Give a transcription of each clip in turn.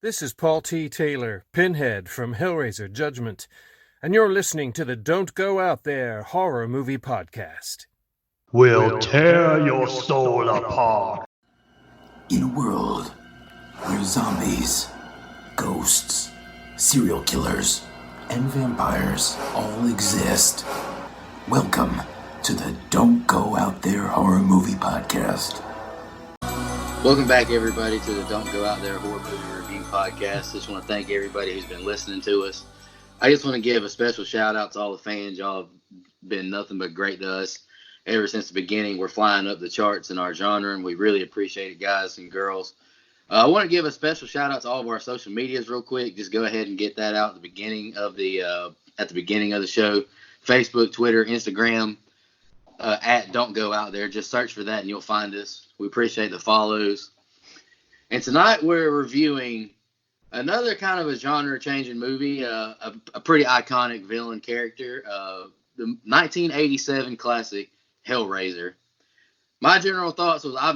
This is Paul T. Taylor, Pinhead from Hellraiser Judgment, and you're listening to the Don't Go Out There Horror Movie Podcast. We'll tear your soul apart. In a world where zombies, ghosts, serial killers, and vampires all exist, welcome to the Don't Go Out There Horror Movie Podcast. Welcome back, everybody, to the Don't Go Out There Horror Movie Review Podcast. Just want to thank everybody who's been listening to us. I just want to give a special shout out to all the fans. Y'all have been nothing but great to us ever since the beginning. We're flying up the charts in our genre, and we really appreciate it, guys and girls. I want to give a special shout out to all of our social medias real quick. Just go ahead and get that out at the beginning of the show. Facebook, Twitter, Instagram, at Don't Go Out There. Just search for that and you'll find us. We appreciate the follows. And tonight we're reviewing another kind of a genre-changing movie, a pretty iconic villain character, the 1987 classic Hellraiser. My general thoughts was I've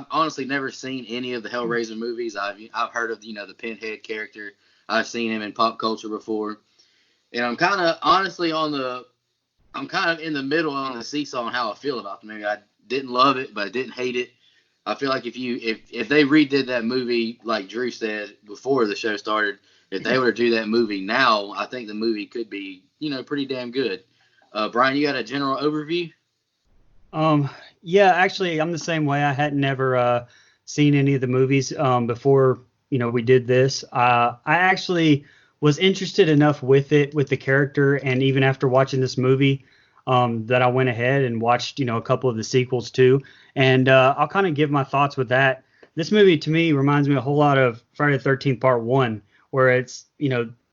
honestly never seen any of the Hellraiser movies. I've heard of the Pinhead character. I've seen him in pop culture before, and I'm kind of in the middle on the seesaw on how I feel about the movie. I didn't love it, but I didn't hate it. I feel like if they redid that movie, like Drew said before the show started, if they were to do that movie now, I think the movie could be, pretty damn good. Brian, you got a general overview? Yeah, actually, I'm the same way. I had never seen any of the movies before, we did this. I actually was interested enough with the character, and even after watching this movie, that I went ahead and watched, a couple of the sequels too. And I'll kind of give my thoughts with that. This movie to me reminds me a whole lot of Friday the 13th Part 1, where it's,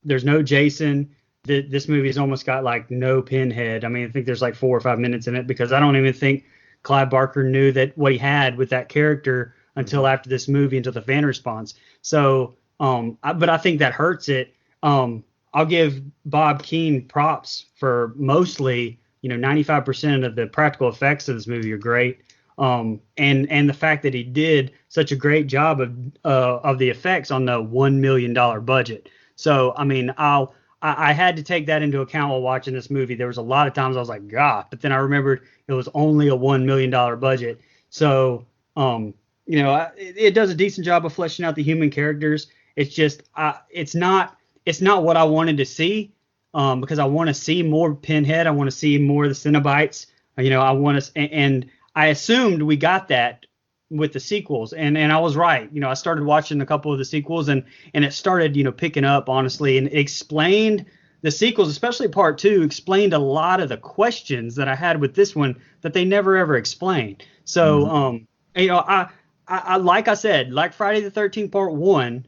there's no Jason. This movie's almost got like no Pinhead. I mean, I think there's like 4 or 5 minutes in it because I don't even think Clive Barker knew that what he had with that character until after this movie, until the fan response. So, but I think that hurts it. I'll give Bob Keane props for mostly, 95% of the practical effects of this movie are great. And the fact that he did such a great job of the effects on the $1 million budget. So, I mean, I had to take that into account while watching this movie. There was a lot of times I was like, God, but then I remembered it was only a $1 million budget. So, it does a decent job of fleshing out the human characters. It's just, it's not what I wanted to see. Because I want to see more Pinhead. I want to see more of the Cenobites. I want to, and I assumed we got that with the sequels, and I was right. I started watching a couple of the sequels, and it started, picking up honestly, and it explained the sequels, especially part 2, explained a lot of the questions that I had with this one that they never ever explained. So, I like I said, like Friday the 13th Part 1,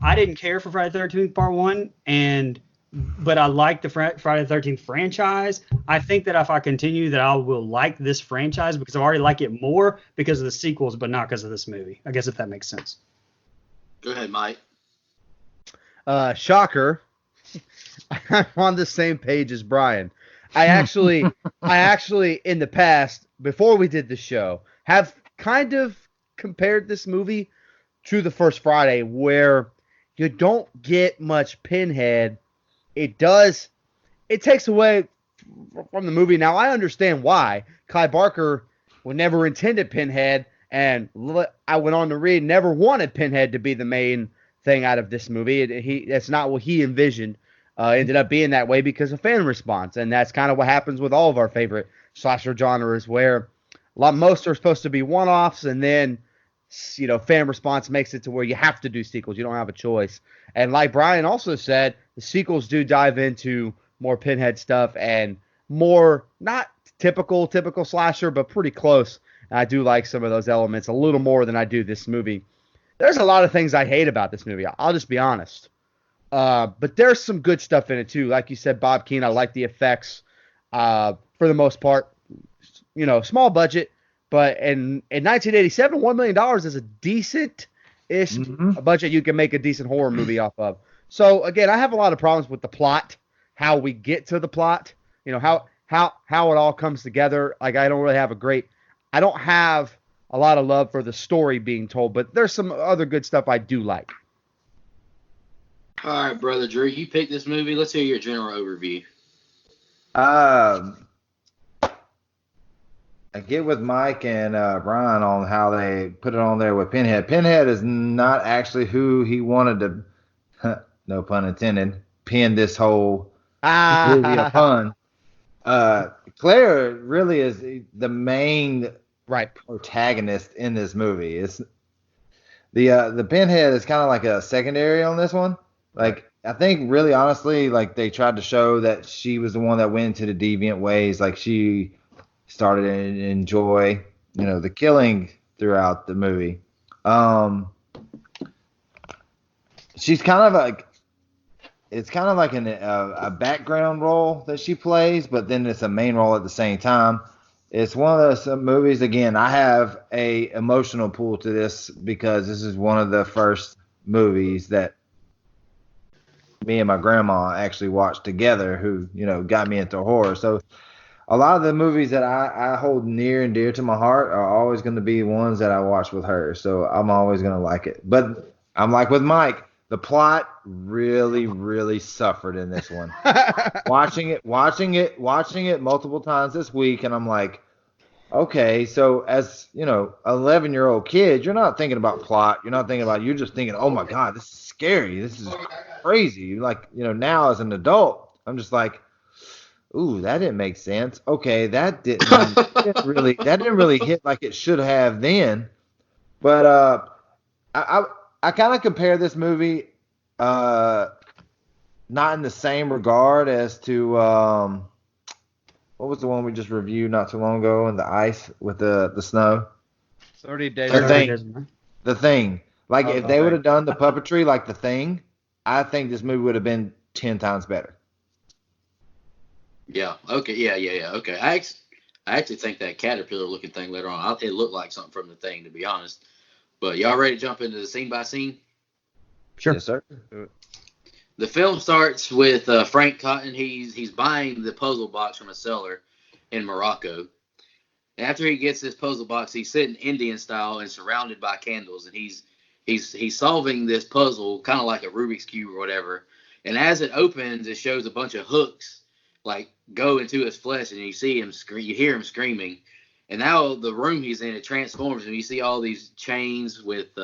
I didn't care for Friday the 13th Part 1, but I like the Friday the 13th franchise. I think that if I continue, that I will like this franchise because I already like it more because of the sequels, but not because of this movie. I guess if that makes sense. Go ahead, Mike. Shocker. I'm on the same page as Brian. I actually, in the past, before we did the show, have kind of compared this movie to the first Friday, where you don't get much Pinhead. It takes away from the movie. Now, I understand why. Clive Barker never intended Pinhead, and I went on to read, never wanted Pinhead to be the main thing out of this movie. That's not what he envisioned. Ended up being that way because of fan response, and that's kind of what happens with all of our favorite slasher genres, where most are supposed to be one-offs, and then fan response makes it to where you have to do sequels. You don't have a choice. And like Brian also said, the sequels do dive into more Pinhead stuff and more, not typical slasher, but pretty close. And I do like some of those elements a little more than I do this movie. There's a lot of things I hate about this movie. I'll just be honest. But there's some good stuff in it too. Like you said, Bob Keane, I like the effects for the most part. Small budget. But in 1987, $1 million is a decent-ish budget you can make a decent horror movie off of. So, again, I have a lot of problems with the plot, how we get to the plot, how it all comes together. Like, I don't have a lot of love for the story being told, but there's some other good stuff I do like. All right, brother Drew, you picked this movie. Let's hear your general overview. Um, I get with Mike and Brian on how they put it on there with Pinhead. Pinhead is not actually who he wanted to, no pun intended, pin this whole movie Ah, upon. Claire really is the main right. protagonist in this movie. It's the Pinhead is kind of like a secondary on this one. Like I think really honestly, like they tried to show that she was the one that went into the deviant ways. Like she started to enjoy, the killing throughout the movie. She's kind of like it's kind of like a background role that she plays, but then it's a main role at the same time. It's one of those movies. Again, I have a emotional pull to this because this is one of the first movies that me and my grandma actually watched together, who got me into horror. So a lot of the movies that I hold near and dear to my heart are always going to be ones that I watch with her. So I'm always going to like it. But I'm like with Mike, the plot really, really suffered in this one. Watching it multiple times this week, and I'm like, okay, so as 11-year-old kid, you're not thinking about plot. You're just thinking, oh my God, this is scary. This is crazy. Like, now as an adult, I'm just like, ooh, that didn't make sense. Okay, that didn't really hit like it should have then. But I kind of compare this movie not in the same regard as to what was the one we just reviewed not too long ago in the ice with the snow? 30 days. The 30 Thing. Days of Night. The Thing. Like Oh, if The they would Thing. have done the puppetry like The Thing, I think this movie would have been 10 times better. Yeah. Okay. Yeah. Okay. I actually think that caterpillar looking thing later on, it looked like something from the thing, to be honest. But y'all ready to jump into the scene by scene? Sure. Yes, sir. The film starts with Frank Cotton. He's buying the puzzle box from a seller in Morocco. And after he gets this puzzle box, he's sitting Indian style and surrounded by candles, and he's solving this puzzle kind of like a Rubik's cube or whatever. And as it opens, it shows a bunch of hooks like go into his flesh, and you see him scream, you hear him screaming. And now the room he's in, it transforms, and you see all these chains with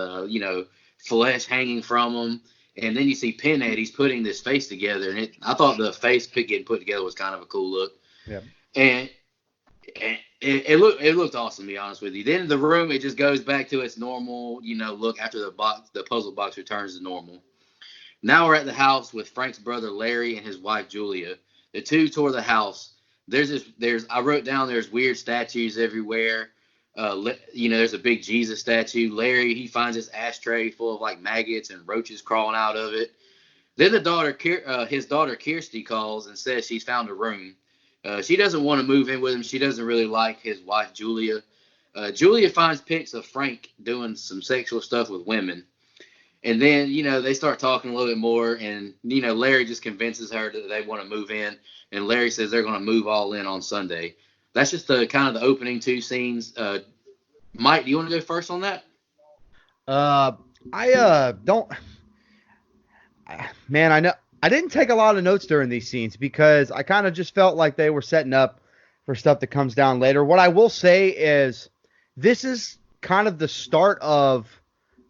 flesh hanging from them. And then you see Pinhead. He's putting this face together, and I thought the face getting put together was kind of a cool look. Yeah. And it looked awesome, to be honest with you. Then the room, it just goes back to its normal, look after the puzzle box returns to normal. Now we're at the house with Frank's brother Larry and his wife Julia. The two tour the house. I wrote down there's weird statues everywhere. There's a big Jesus statue. Larry, he finds this ashtray full of like maggots and roaches crawling out of it. Then his daughter Kirsty calls and says she's found a room. She doesn't want to move in with him. She doesn't really like his wife Julia. Julia finds pics of Frank doing some sexual stuff with women. And then, they start talking a little bit more, and, Larry just convinces her that they want to move in, and Larry says they're going to move all in on Sunday. That's just the kind of the opening two scenes. Mike, do you want to go first on that? I don't. Man, I know I didn't take a lot of notes during these scenes because I kind of just felt like they were setting up for stuff that comes down later. What I will say is this is kind of the start of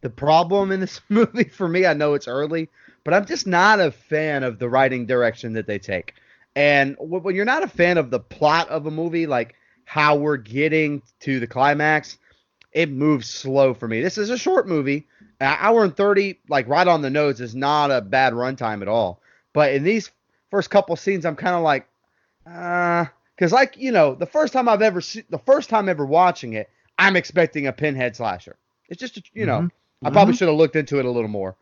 the problem in this movie for me. I know it's early, but I'm just not a fan of the writing direction that they take. And when you're not a fan of the plot of a movie, like how we're getting to the climax, it moves slow for me. This is a short movie. An hour and 30, like right on the nose, is not a bad runtime at all. But in these first couple scenes, I'm kind of like, because the first time ever watching it, I'm expecting a Pinhead slasher. It's just, I probably should have looked into it a little more.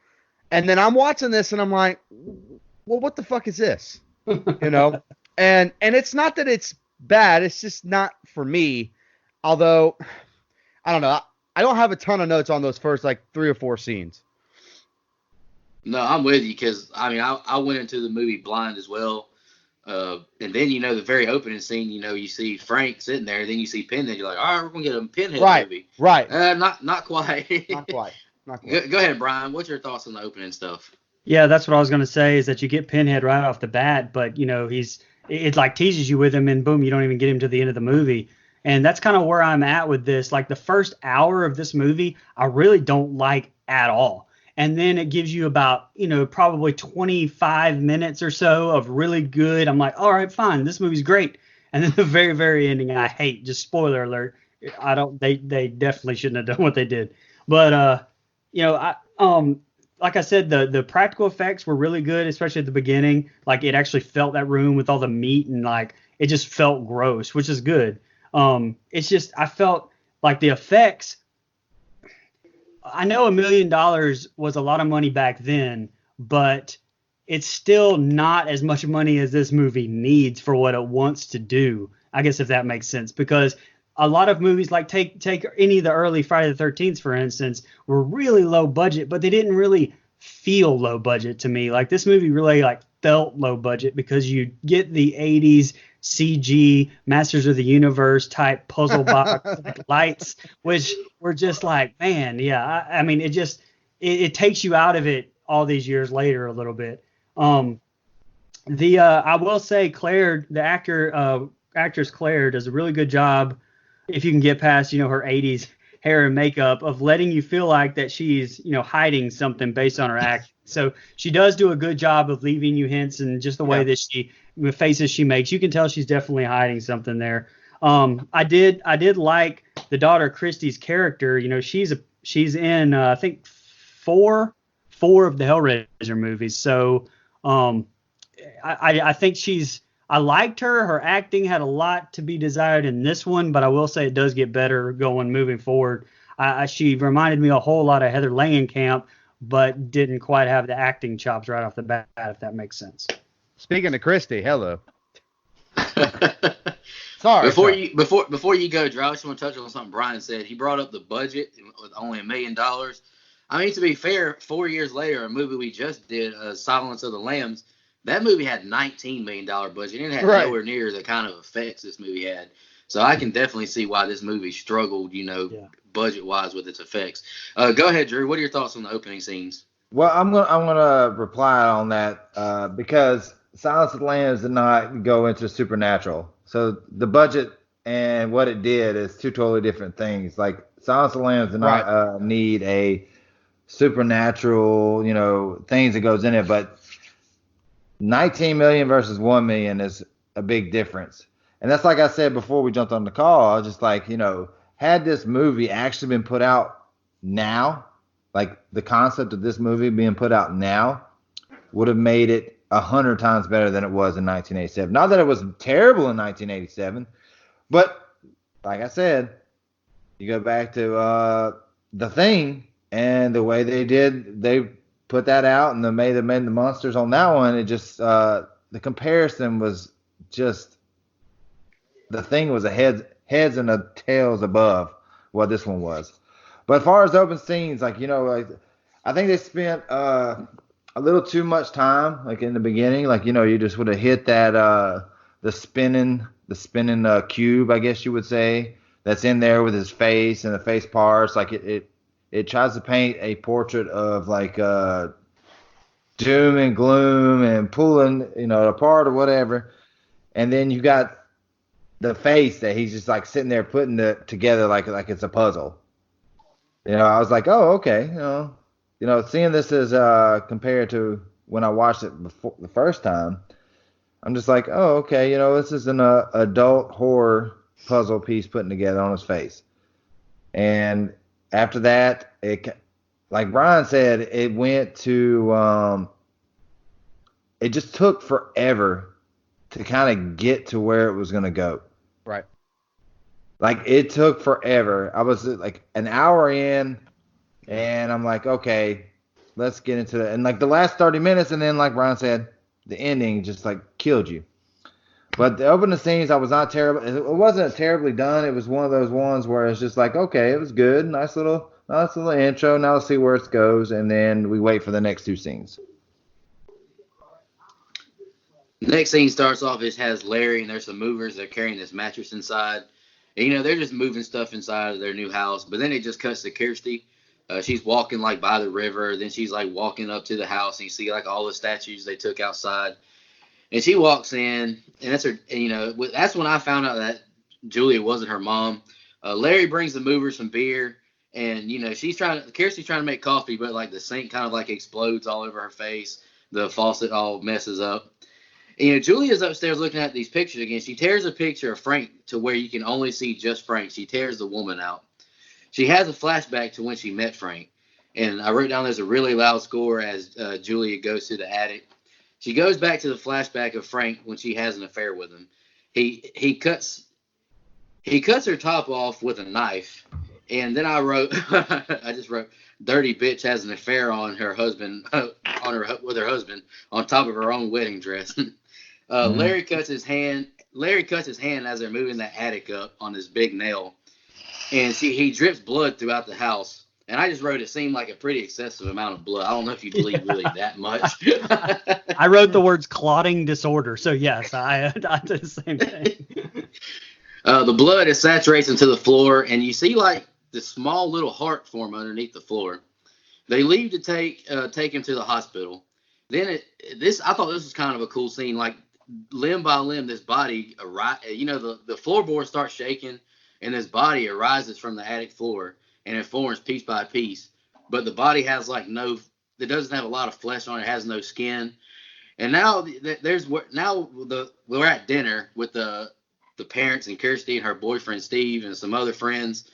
And then I'm watching this and I'm like, well, what the fuck is this? And it's not that it's bad. It's just not for me. Although, I don't know. I don't have a ton of notes on those first like 3 or 4 scenes. No, I'm with you because, I went into the movie blind as well. And then, the very opening scene, you see Frank sitting there. Then you see Pinhead. You're like, all right, we're going to get a Pinhead movie. Right. Not quite. Not quite. Go ahead, Brian. What's your thoughts on the opening stuff? Yeah, that's what I was going to say is that you get Pinhead right off the bat, but it like teases you with him and boom, you don't even get him to the end of the movie. And that's kind of where I'm at with this. Like the first hour of this movie, I really don't like at all. And then it gives you about, probably 25 minutes or so of really good. I'm like, all right, fine, this movie's great. And then the very, very ending, I hate. Just spoiler alert. I don't. They definitely shouldn't have done what they did. But I like I said, the practical effects were really good, especially at the beginning. Like it actually felt that room with all the meat and like it just felt gross, which is good. It's just I felt like the effects. I know $1 million was a lot of money back then, but it's still not as much money as this movie needs for what it wants to do. I guess if that makes sense, because a lot of movies like take any of the early Friday the 13th, for instance, were really low budget, but they didn't really feel low budget to me. Like this movie really like felt low budget because you get the 80s CG Masters of the Universe type puzzle box like lights, which were just like, man, yeah. I mean, it takes you out of it all these years later a little bit. The I will say Claire, the actress Claire, does a really good job if you can get past her 80s hair and makeup of letting you feel like that she's hiding something based on her act. So she does do a good job of leaving you hints and just the way Yeah. that the faces she makes, you can tell she's definitely hiding something there. I did like the daughter Christie's character. She's in I think four of the Hellraiser movies. So I think I liked her. Her acting had a lot to be desired in this one, but I will say it does get better moving forward. She reminded me a whole lot of Heather Langenkamp, but didn't quite have the acting chops right off the bat, if that makes sense. Speaking of Christy, hello. Sorry. Before you go, Drew, I just want to touch on something Brian said. He brought up the budget with only $1 million. I mean, to be fair, 4 years later, a movie we just did, Silence of the Lambs, that movie had $19 million budget, and it had Right. nowhere near the kind of effects this movie had. So I can definitely see why this movie struggled, budget wise with its effects. Go ahead, Drew. What are your thoughts on the opening scenes? Well, I'm gonna reply on that because Silence of the Lambs did not go into supernatural. So the budget and what it did is two totally different things. Like Silence of the Lambs did not need a supernatural, things that goes in it, but 19 million versus 1 million is a big difference. And that's like I said before we jumped on the call. I was just like, had this movie actually been put out now, like the concept of this movie being put out now would have made it 100 times better than it was in 1987. Not that it was terrible in 1987, but like I said, you go back to The Thing and the way they put that out and they made the monsters on that one. It just the comparison was just The Thing was a heads and a tails above what this one was. But as far as the open scenes, like I think they spent a little too much time, like in the beginning, like you just would have hit that the spinning cube, I guess you would say, that's in there with his face and the face parts. Like it tries to paint a portrait of like doom and gloom and pulling apart or whatever, and then you got the face that he's just like sitting there putting it together like it's a puzzle. I was like, oh, okay. Seeing this as compared to when I watched it before the first time, I'm just like, oh, okay. This is an adult horror puzzle piece putting together on his face. And after that, like Brian said, it went to, it just took forever to kind of get to where it was going to go. Right. Like it took forever. I was like an hour in, and I'm like, okay, let's get into it. And like the last 30 minutes, and then like Brian said, the ending just like killed you. But the opening scenes, I was not terrible. It wasn't terribly done. It was one of those ones where it's just like, okay, it was good, nice little intro. Now let's see where it goes, and then we wait for the next two scenes. Next scene starts off, it has Larry and there's some movers. They're carrying this mattress inside. And, they're just moving stuff inside of their new house. But then it just cuts to Kirsty. She's walking like by the river. Then she's like walking up to the house, and you see like all the statues they took outside. And she walks in, and that's her. You know, that's when I found out that Julia wasn't her mom. Larry brings the movers some beer, and you know Kirsty's trying to make coffee, but like the sink kind of like explodes all over her face. The faucet all messes up. And, you know, Julia's upstairs looking at these pictures again. She tears a picture of Frank to where you can only see just Frank. She tears the woman out. She has a flashback to when she met Frank, and I wrote down there's a really loud score as Julia goes to the attic. She goes back to the flashback of Frank when she has an affair with him. He cuts her top off with a knife, and then I just wrote, "Dirty bitch has an affair on her husband, with her husband on top of her own wedding dress." Larry cuts his hand. Larry cuts his hand as they're moving the attic up on this big nail, and he drips blood throughout the house. And I just wrote it seemed like a pretty excessive amount of blood. I don't know if you bleed really that much. I wrote the words clotting disorder. So yes, I did the same thing. The blood is saturates into the floor, and you see like the small little heart form underneath the floor. They leave to take him to the hospital. Then I thought this was kind of a cool scene. Like limb by limb, this body the floorboard starts shaking, and this body arises from the attic floor. And it forms piece by piece, but the body has like it doesn't have a lot of flesh on it. It has no skin. And now we're at dinner with the parents and Kirsty and her boyfriend Steve and some other friends.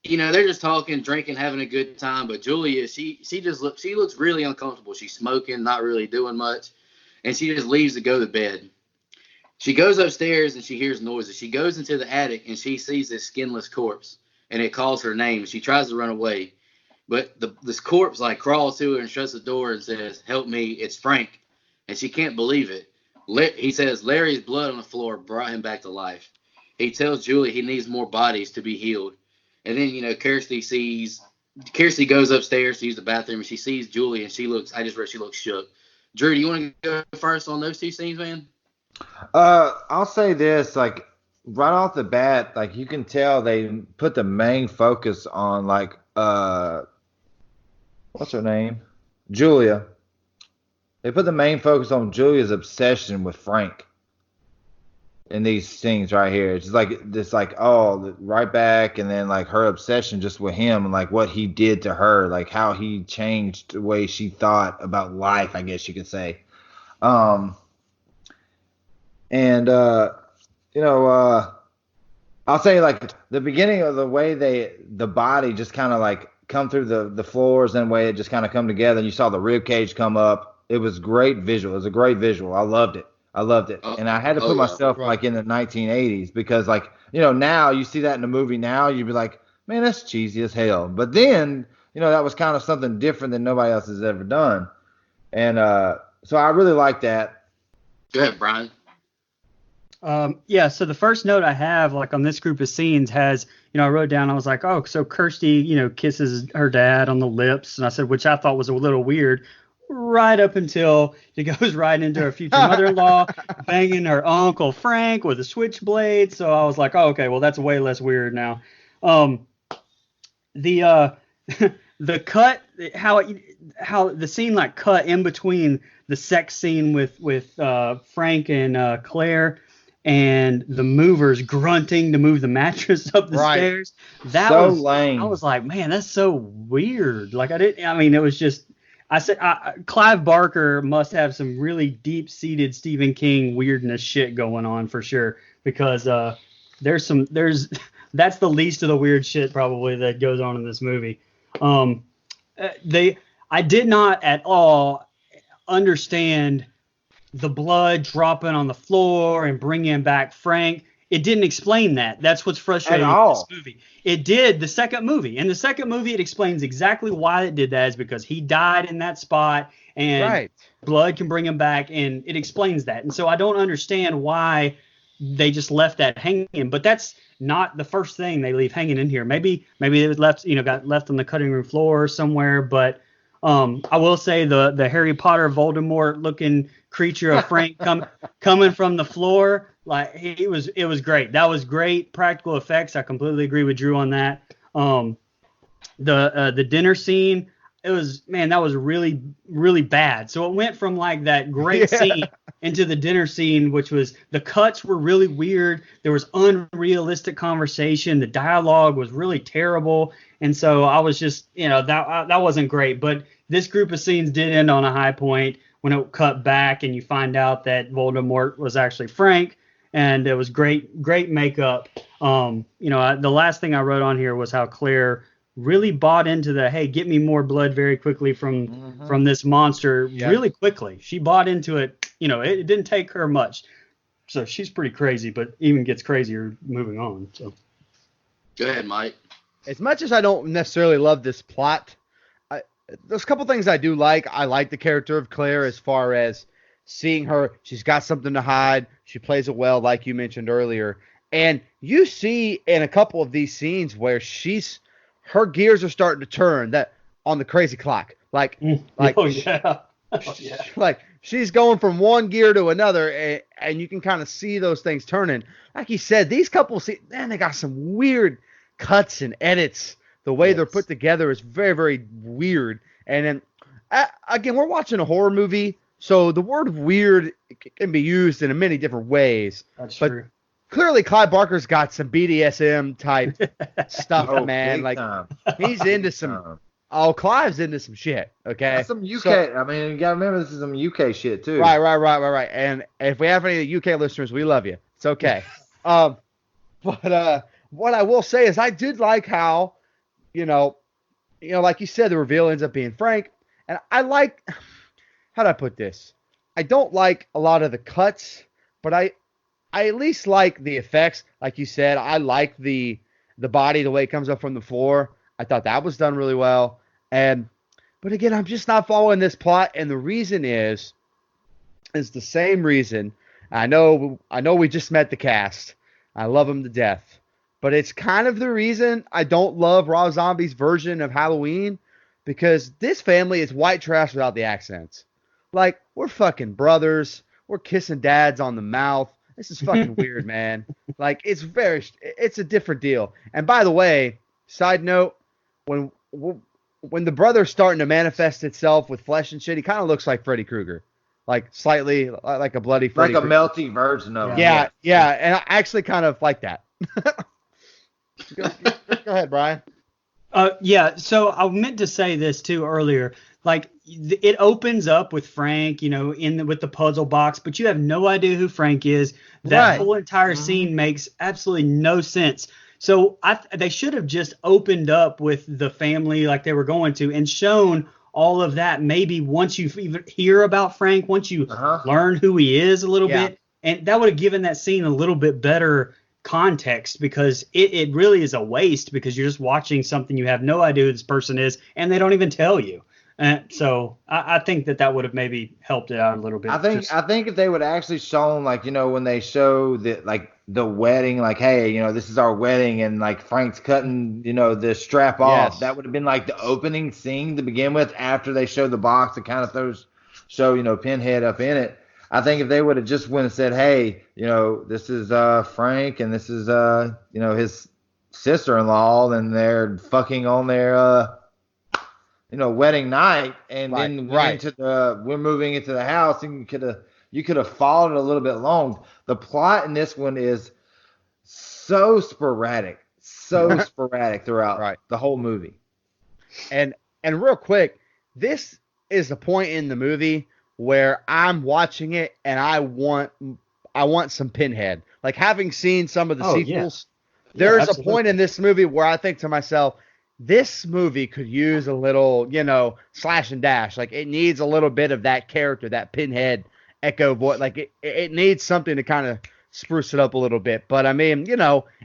You know, they're just talking, drinking, having a good time. But Julia, she looks really uncomfortable. She's smoking, not really doing much, and she just leaves to go to bed. She goes upstairs and she hears noises. She goes into the attic and she sees this skinless corpse. And it calls her name. She tries to run away, but this corpse like crawls to her and shuts the door and says, "Help me, it's Frank." And she can't believe it. He says Larry's blood on the floor brought him back to life. He tells Julie he needs more bodies to be healed. And then, you know, Kirsty goes upstairs to use the bathroom, and she sees Julie, and she looks shook. Drew, do you want to go first on those two scenes, man? I'll say this, like, right off the bat, like, you can tell they put the main focus on, like, what's her name? Julia. They put the main focus on Julia's obsession with Frank in these scenes right here. It's just like this, like, right back, and then like her obsession just with him and like what he did to her, like how he changed the way she thought about life, I guess you could say. I'll say like the beginning of the way the body just kind of like come through the floors and the way it just kind of come together, and you saw the rib cage come up. It was great visual. It was a great visual. I loved it. And I had to put myself like in the 1980s, because like, you know, now you see that in the movie now, you'd be like, man, that's cheesy as hell. But then, you know, that was kind of something different that nobody else has ever done. And so I really like that. Go ahead, Brian. So the first note I have, like, on this group of scenes has, you know, I wrote down, I was like, oh, so Kirsty, you know, kisses her dad on the lips. And I said, which I thought was a little weird, right up until she goes right into her future mother-in-law banging her Uncle Frank with a switchblade. So I was like, oh, okay, well, that's way less weird now. The cut, how the scene like cut in between the sex scene with Frank and Claire, and the movers grunting to move the mattress up the stairs. That so was lame. I was like, man, that's so weird. Like, it was just, I said, Clive Barker must have some really deep-seated Stephen King weirdness shit going on for sure, because that's the least of the weird shit probably that goes on in this movie. I did not at all understand the blood dropping on the floor and bringing back Frank. It didn't explain that. That's what's frustrating in this movie. It did the second movie. In the second movie, it explains exactly why it did that. Is because he died in that spot, and blood can bring him back, and it explains that. And so I don't understand why they just left that hanging. But that's not the first thing they leave hanging in here. Maybe it was left, got left on the cutting room floor somewhere. But I will say the Harry Potter Voldemort looking creature of Frank coming from the floor, like, it was great. That was great practical effects. I completely agree with Drew on that. The dinner scene, it was, man, that was really, really bad. So it went from like that great scene into the dinner scene, which was, the cuts were really weird. There was unrealistic conversation. The dialogue was really terrible. And so I was just, that wasn't great. But this group of scenes did end on a high point when it cut back and you find out that Voldemort was actually Frank. And it was great, great makeup. The last thing I wrote on here was how Claire really bought into the, hey, get me more blood very quickly from this monster really quickly. She bought into it. It didn't take her much. So she's pretty crazy, but even gets crazier moving on. So go ahead, Mike. As much as I don't necessarily love this plot, there's a couple things I do like. I like the character of Claire as far as seeing her. She's got something to hide. She plays it well, like you mentioned earlier. And you see in a couple of these scenes where her gears are starting to turn that on the crazy clock. Like she's going from one gear to another, and you can kind of see those things turning. Like you said, these couples, man, they got some weird cuts and edits. The way they're put together is very, very weird. And then, again, we're watching a horror movie, so the word weird can be used in many different ways. That's true. Clearly, Clive Barker's got some BDSM type stuff, man. Like he's into some. Oh, Clive's into some shit. Okay, that's some UK. I mean, you gotta remember this is some UK shit too. Right. And if we have any UK listeners, we love you. It's okay. But what I will say is, I did like how, like you said, the reveal ends up being Frank, and I like. How do I put this? I don't like a lot of the cuts, but I at least like the effects. Like you said, I like the body, the way it comes up from the floor. I thought that was done really well. But again, I'm just not following this plot, and the reason is the same reason. I know we just met the cast. I love them to death. But it's kind of the reason I don't love Rob Zombie's version of Halloween, because this family is white trash without the accents. Like, we're fucking brothers. We're kissing dads on the mouth. This is fucking weird, man. Like, it's a different deal. And by the way, side note, when the brother's starting to manifest itself with flesh and shit, he kind of looks like Freddy Krueger. Like, slightly, like a bloody Freddy Krueger. Like a melty version of him. Yeah, and I actually kind of like that. Go ahead, Brian. So I meant to say this too earlier. Like, it opens up with Frank, with the puzzle box, but you have no idea who Frank is. That whole entire scene makes absolutely no sense. So they should have just opened up with the family like they were going to, and shown all of that. Maybe once you even hear about Frank, once you learn who he is a little bit, and that would have given that scene a little bit better context, because it really is a waste, because you're just watching something you have no idea who this person is, and they don't even tell you. So I think that would have maybe helped it out a little bit. I think if they would actually shown, like, when they show the wedding, like, hey, this is our wedding, and like Frank's cutting, the strap off, that would have been like the opening scene to begin with, after they show the box and kind of show Pinhead up in it. I think if they would have just went and said, hey, this is Frank, and this is his sister-in-law, and they're fucking on their wedding night, and then we're moving into the house, and you could have followed it a little bit long. The plot in this one is so sporadic throughout the whole movie. And real quick, this is the point in the movie where I'm watching it and I want some Pinhead. Like, having seen some of the sequels, there's a point in this movie where I think to myself, this movie could use a little, slash and dash. Like, it needs a little bit of that character, that Pinhead echo voice. Like, it needs something to kind of spruce it up a little bit. But I mean,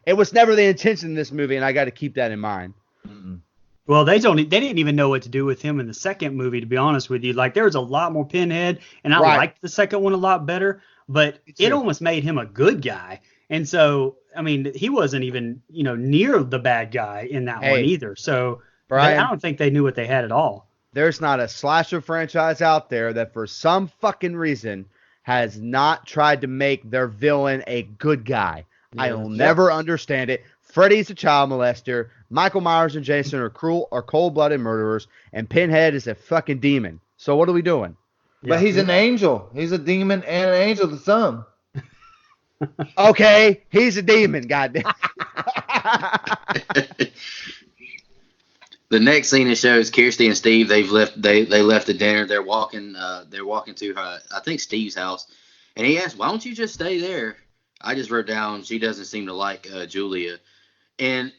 it was never the intention in this movie, and I got to keep that in mind. Mm-mm. Well, they didn't even know what to do with him in the second movie, to be honest with you. Like, there was a lot more Pinhead, and I liked the second one a lot better, but it almost made him a good guy. And so, I mean, he wasn't even, near the bad guy in that one either. So, Brian, I don't think they knew what they had at all. There's not a slasher franchise out there that for some fucking reason has not tried to make their villain a good guy. I'll never understand it. Freddy's a child molester. Michael Myers and Jason are cold-blooded murderers, and Pinhead is a fucking demon. So what are we doing? But he's an angel. He's a demon and an angel to some. Okay, he's a demon, goddamn. The next scene it shows Kirsty and Steve. They left the dinner. They're walking to I think Steve's house, and he asked, "Why don't you just stay there?" I just wrote down she doesn't seem to like Julia, and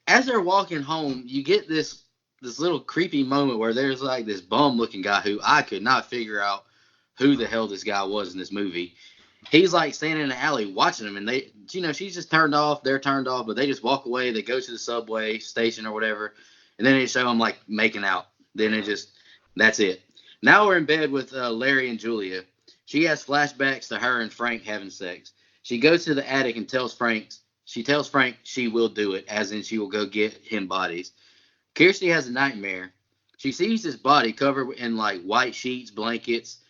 as they're walking home, you get this little creepy moment where there's like this bum looking guy who I could not figure out who the hell this guy was in this movie. He's like standing in the alley watching them, and they, she's just turned off. They're turned off, but they just walk away. They go to the subway station or whatever, and then they show them like making out. Then that's it. Now we're in bed with Larry and Julia. She has flashbacks to her and Frank having sex. She goes to the attic and tells Frank she will do it, as in she will go get him bodies. Kirsty has a nightmare. She sees this body covered in like white sheets, blankets,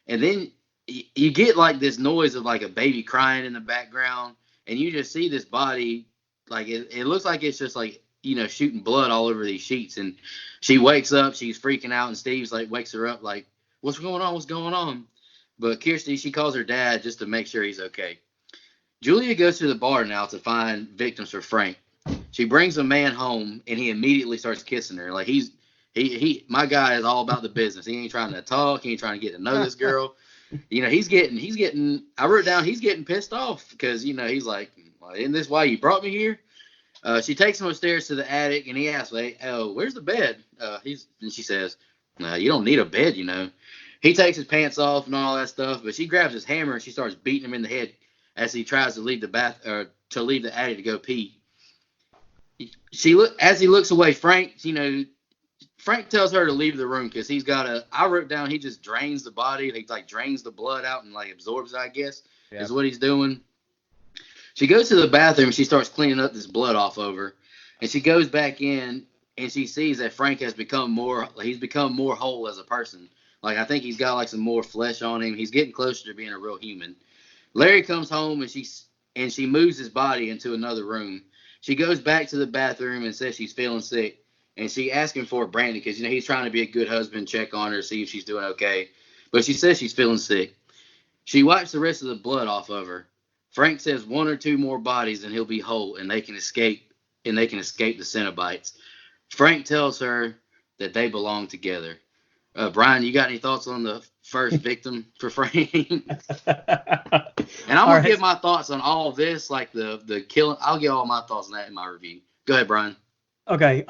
and then you get like this noise of like a baby crying in the background, and you just see this body, like it looks like it's just like, shooting blood all over these sheets. And she wakes up, she's freaking out, and Steve's like wakes her up like, what's going on? But Kirsty, she calls her dad just to make sure he's okay. Julia goes to the bar now to find victims for Frank. She brings a man home, and he immediately starts kissing her. Like my guy is all about the business. He ain't trying to talk. He ain't trying to get to know this girl. He's getting, I wrote down, he's getting pissed off because, he's like, well, isn't this why you brought me here? She takes him upstairs to the attic, and he asks, where's the bed? And she says, you don't need a bed, He takes his pants off and all that stuff, but she grabs his hammer and she starts beating him in the head as he tries to leave to leave the attic to go pee. As he looks away, Frank tells her to leave the room because I wrote down, he just drains the body. He like drains the blood out and like absorbs it, I guess, is what he's doing. She goes to the bathroom and she starts cleaning up this blood off of her. And she goes back in and she sees that Frank has become more whole as a person. Like, I think he's got like some more flesh on him. He's getting closer to being a real human. Larry comes home and she moves his body into another room. She goes back to the bathroom and says she's feeling sick. And she asks him for a brandy because, he's trying to be a good husband, check on her, see if she's doing okay. But she says she's feeling sick. She wipes the rest of the blood off of her. Frank says 1 or 2 more bodies and he'll be whole and they can escape the Cenobites. Frank tells her that they belong together. Brian, you got any thoughts on the first victim for Frank? And I'm going to give my thoughts on all of this, like the killing. I'll give all my thoughts on that in my review. Go ahead, Brian. Okay.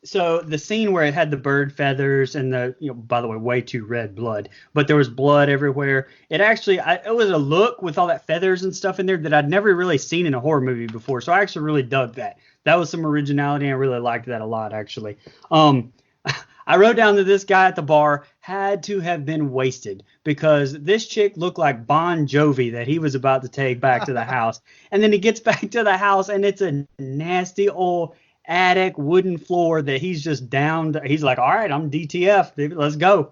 So the scene where it had the bird feathers and the, by the way, way too red blood, but there was blood everywhere. It actually, it was a look with all that feathers and stuff in there that I'd never really seen in a horror movie before. So I actually really dug that. That was some originality. And I really liked that a lot, actually. I wrote down that this guy at the bar had to have been wasted because this chick looked like Bon Jovi that he was about to take back to the house. And then he gets back to the house and it's a nasty old attic wooden floor that he's just down. He's like, all right, I'm DTF. Let's go.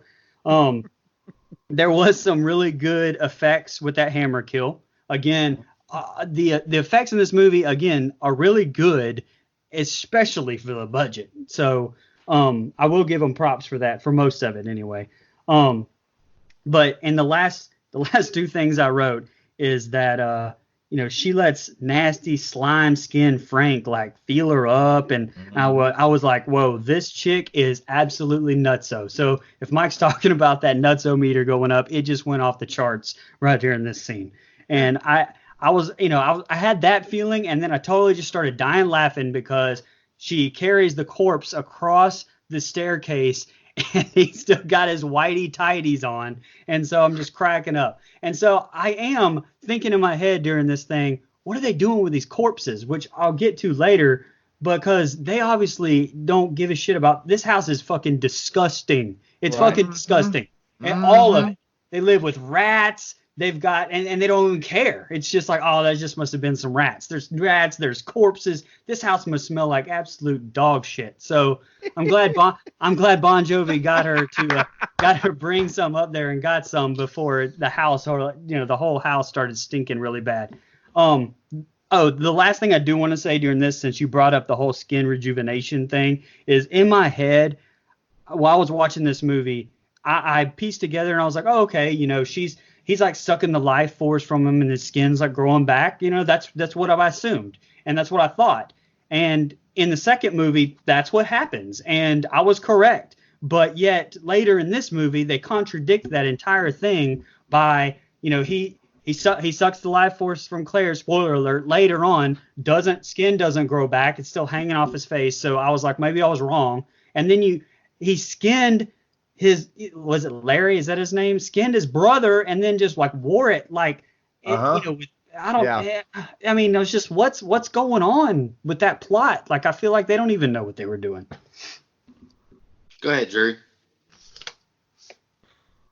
There was some really good effects with that hammer kill. Again, the effects in this movie, again, are really good, especially for the budget. So I will give them props for that, for most of it anyway. But in the last 2 things I wrote is that she lets nasty slime skin Frank like feel her up, and I was like, whoa, this chick is absolutely nutso. So if Mike's talking about that nutso meter going up, it just went off the charts right here in this scene. And I was, I had that feeling, and then I totally just started dying laughing because she carries the corpse across the staircase and he's still got his whitey tighties on. And so I'm just cracking up. And so I am thinking in my head during this thing, what are they doing with these corpses? Which I'll get to later, because they obviously don't give a shit about, this house is fucking disgusting. It's fucking disgusting. And all of it. They live with rats. They've got, and they don't even care. It's just like, oh, that just must have been some rats. There's rats, there's corpses. This house must smell like absolute dog shit. So I'm glad Bon Jovi got her bring some up there and got some before the house, or the whole house started stinking really bad. Oh, the last thing I do want to say during this, since you brought up the whole skin rejuvenation thing, is in my head while I was watching this movie, I pieced together and I was like, oh, okay, he's like sucking the life force from him and his skin's like growing back. That's what I assumed. And that's what I thought. And in the second movie, that's what happens. And I was correct. But yet later in this movie, they contradict that entire thing by, he sucks the life force from Claire. Spoiler alert. Later on, skin doesn't grow back. It's still hanging off his face. So I was like, maybe I was wrong. And then he skinned was it Larry? Is that his name? Skinned his brother and then just like wore it like, I don't, Yeah. I mean, it was just what's going on with that plot? Like, I feel like they don't even know what they were doing. Go ahead, Drew.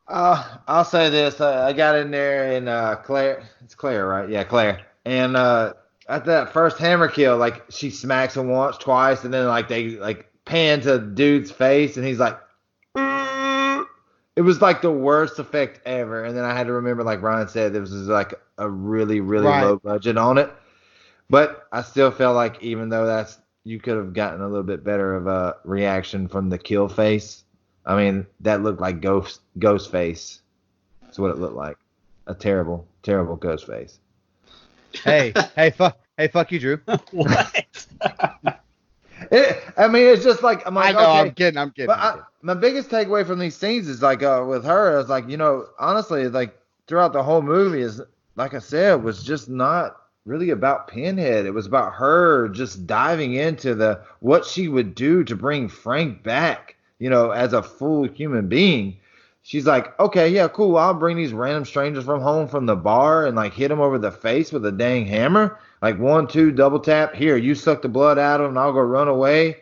I'll say this. I got in there and Claire. It's Claire, right? Yeah, Claire. And at that first hammer kill, like she smacks him once, twice, and then like they like pan to the dude's face, and he's like, "Mm." It was like the worst effect ever. And then I had to remember, like Ryan said, there was like a really, really Right. low budget on it. But I still felt like even though you could have gotten a little bit better of a reaction from the kill face. I mean, that looked like ghost face. That's what it looked like. A terrible, terrible ghost face. Hey, fuck you, Drew. What? It's just like I'm I like, know, okay. I'm kidding. But my biggest takeaway from these scenes is like with her, is like, honestly, like throughout the whole movie is, like I said, was just not really about Pinhead. It was about her just diving into what she would do to bring Frank back, as a full human being. She's like, okay, yeah, cool. I'll bring these random strangers from home from the bar and like hit them over the face with a dang hammer. Like 1, 2, double tap. Here, you suck the blood out of them and I'll go run away.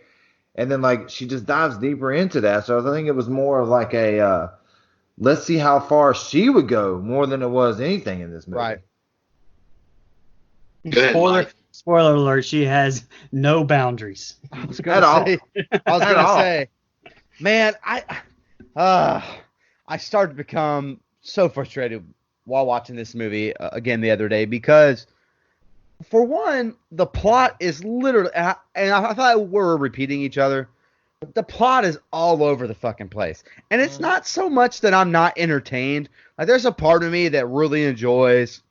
And then like she just dives deeper into that. So I think it was more of like a let's see how far she would go more than it was anything in this movie. Right. Go ahead, Mike. Spoiler alert, she has no boundaries. I was At all. gonna say, man, I started to become so frustrated while watching this movie again the other day because, for one, the plot is literally, and I thought we were repeating each other. The plot is all over the fucking place, and it's not so much that I'm not entertained. Like, there's a part of me that really enjoys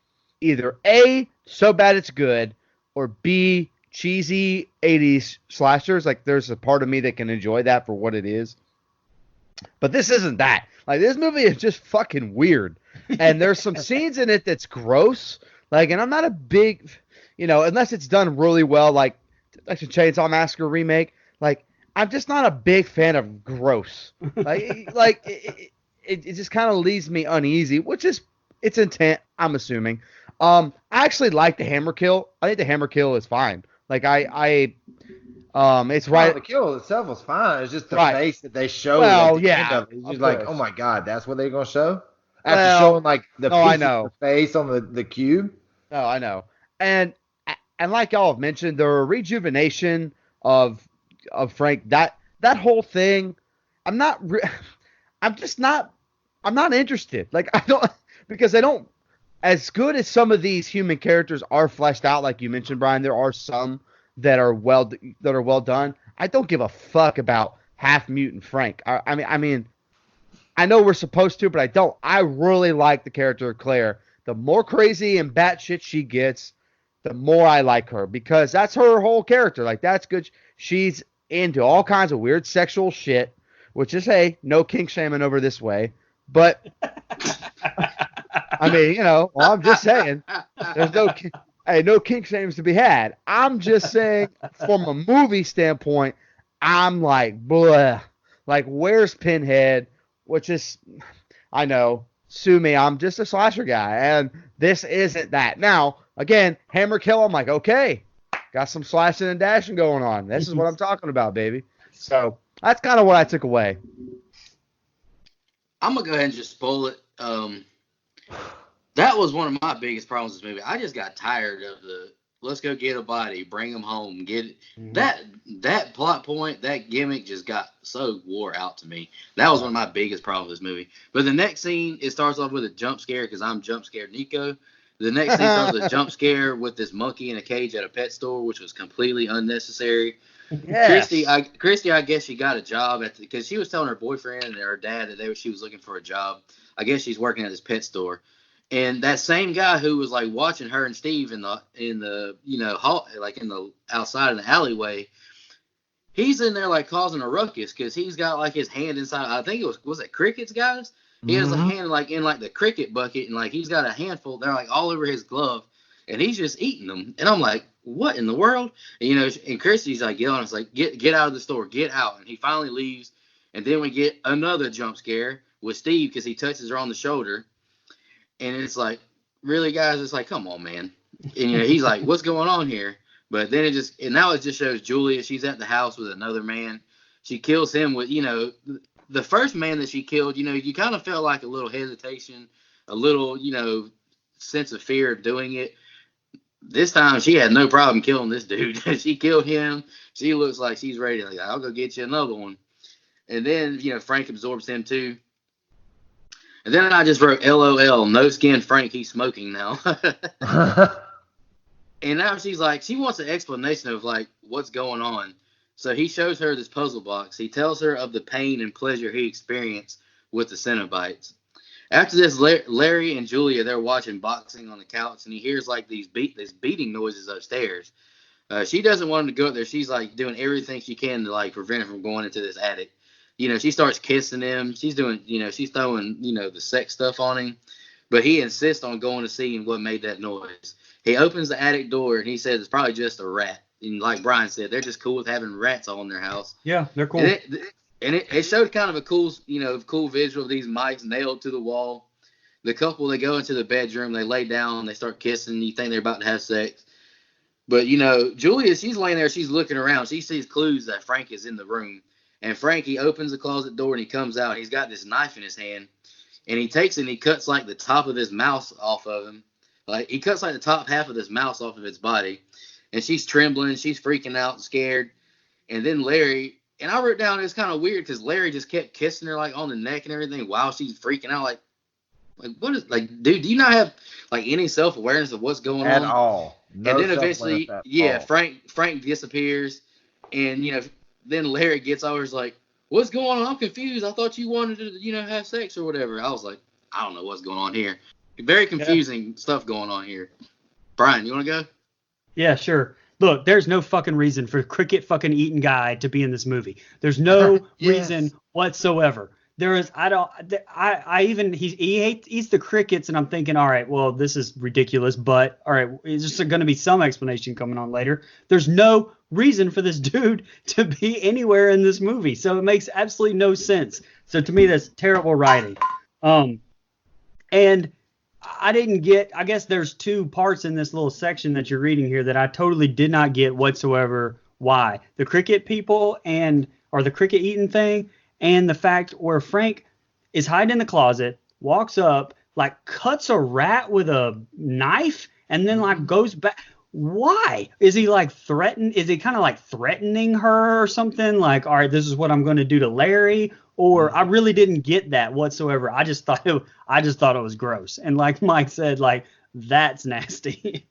either A, so bad it's good, or B, cheesy 80s slashers. Like, there's a part of me that can enjoy that for what it is. But this isn't that. Like, this movie is just fucking weird. And there's some scenes in it that's gross. Like, and I'm not a big, unless it's done really well, like the Chainsaw Massacre remake. Like, I'm just not a big fan of gross. Like it just kind of leaves me uneasy, which is its intent, I'm assuming. I actually like the hammer kill. I think the hammer kill is fine. Like, it's right. The kill itself was fine. It's just the Right. face that they showed Well, at the yeah, end of it. It's of just like, course. oh my god, that's what they're gonna show? After Well, showing like the no, I piece know. of the face on the cube. No, I know. And like y'all have mentioned, the rejuvenation of Frank, that whole thing, I'm not interested. Like, I don't, because they don't, as good as some of these human characters are fleshed out, like you mentioned, Brian, there are some that are well done. I don't give a fuck about half mutant Frank. I mean, I know we're supposed to, but I don't. I really like the character of Claire. The more crazy and batshit she gets, the more I like her, because that's her whole character. Like, that's good. She's into all kinds of weird sexual shit, which is, hey, no kink shaming over this way. But I mean, well, I'm just saying, there's no kink shames to be had. I'm just saying, from a movie standpoint, I'm like, blah. Like, where's Pinhead? Which is, I know, sue me, I'm just a slasher guy, and this isn't that. Now, again, hammer kill, I'm like, okay, got some slashing and dashing going on. This is what I'm talking about, baby. So that's kind of what I took away. I'm gonna go ahead and just spoil it. That was one of my biggest problems with this movie. I just got tired of the let's go get a body, bring them home, get it. Mm-hmm. That plot point, that gimmick just got so wore out to me. That was one of my biggest problems with this movie. But the next scene, it starts off with a jump scare because I'm jump scared Nico. The next scene starts with a jump scare with this monkey in a cage at a pet store, which was completely unnecessary. Yes. Christy, I guess she got a job because she was telling her boyfriend and her dad that she was looking for a job. I guess she's working at this pet store, and that same guy who was like watching her and Steve in the hall, like in the outside in the alleyway, he's in there like causing a ruckus because he's got like his hand inside. I think it was it crickets, guys. He has a hand like in like the cricket bucket, and like he's got a handful. They're like all over his glove, and he's just eating them. And I'm like, what in the world? And, and Christy's like yelling, it's like get out of the store, get out. And he finally leaves, and then we get another jump scare with Steve because he touches her on the shoulder, and it's like, really, guys? It's like, come on, man. And he's like, what's going on here? But then now it just shows Julia. She's at the house with another man. She kills him with, the first man that she killed, you kind of felt like a little hesitation, a little, sense of fear of doing it. This time she had no problem killing this dude. She killed him. She looks like she's ready. Like, I'll go get you another one. And then, Frank absorbs him too. And then I just wrote LOL, no skin Frank, he's smoking now. And now she's like, she wants an explanation of like what's going on. So he shows her this puzzle box. He tells her of the pain and pleasure he experienced with the Cenobites. After this, Larry and Julia, they're watching boxing on the couch, and he hears like these beating noises upstairs. She doesn't want him to go up there. She's like doing everything she can to like prevent him from going into this attic. She starts kissing him. She's doing, she's throwing, the sex stuff on him. But he insists on going to see what made that noise. He opens the attic door, and he says it's probably just a rat. And like Brian said, they're just cool with having rats all in their house. Yeah, they're cool. And it showed kind of a cool visual of these mice nailed to the wall. The couple, they go into the bedroom, they lay down, they start kissing. You think they're about to have sex. But, Julia, she's laying there, she's looking around. She sees clues that Frank is in the room. And Frank, he opens the closet door, and he comes out. He's got this knife in his hand. And he takes it, and he cuts, like, the top of his mouth off of him. Like, he cuts, like, the top half of this mouse off of its body. And she's trembling. She's freaking out, scared. And then Larry, and I wrote down, it's kind of weird because Larry just kept kissing her, like, on the neck and everything while she's freaking out. Like, what is, like, dude, do you not have, like, any self-awareness of what's going At on? all. No And then eventually, self-awareness at all. Frank disappears. And, then Larry gets over, he's like, what's going on? I'm confused. I thought you wanted to, have sex or whatever. I was like, I don't know what's going on here. Very confusing stuff going on here. Brian, you want to go? Yeah, sure. Look, there's no fucking reason for cricket fucking eating guy to be in this movie. There's no reason whatsoever. There is, he eats the crickets, and I'm thinking, all right, well, this is ridiculous, but all right, is there going to be some explanation coming on later? There's no reason for this dude to be anywhere in this movie, so it makes absolutely no sense. So to me, that's terrible writing. And I didn't get, I guess there's two parts in this little section that you're reading here that I totally did not get whatsoever why. The cricket people or the cricket eating thing, and the fact where Frank is hiding in the closet, walks up, like cuts a rat with a knife, and then like goes back. Why? Is he like is he kind of like threatening her or something? Like, all right, this is what I'm going to do to Larry. Or I really didn't get that whatsoever. I just thought it was gross. And like Mike said, like, that's nasty.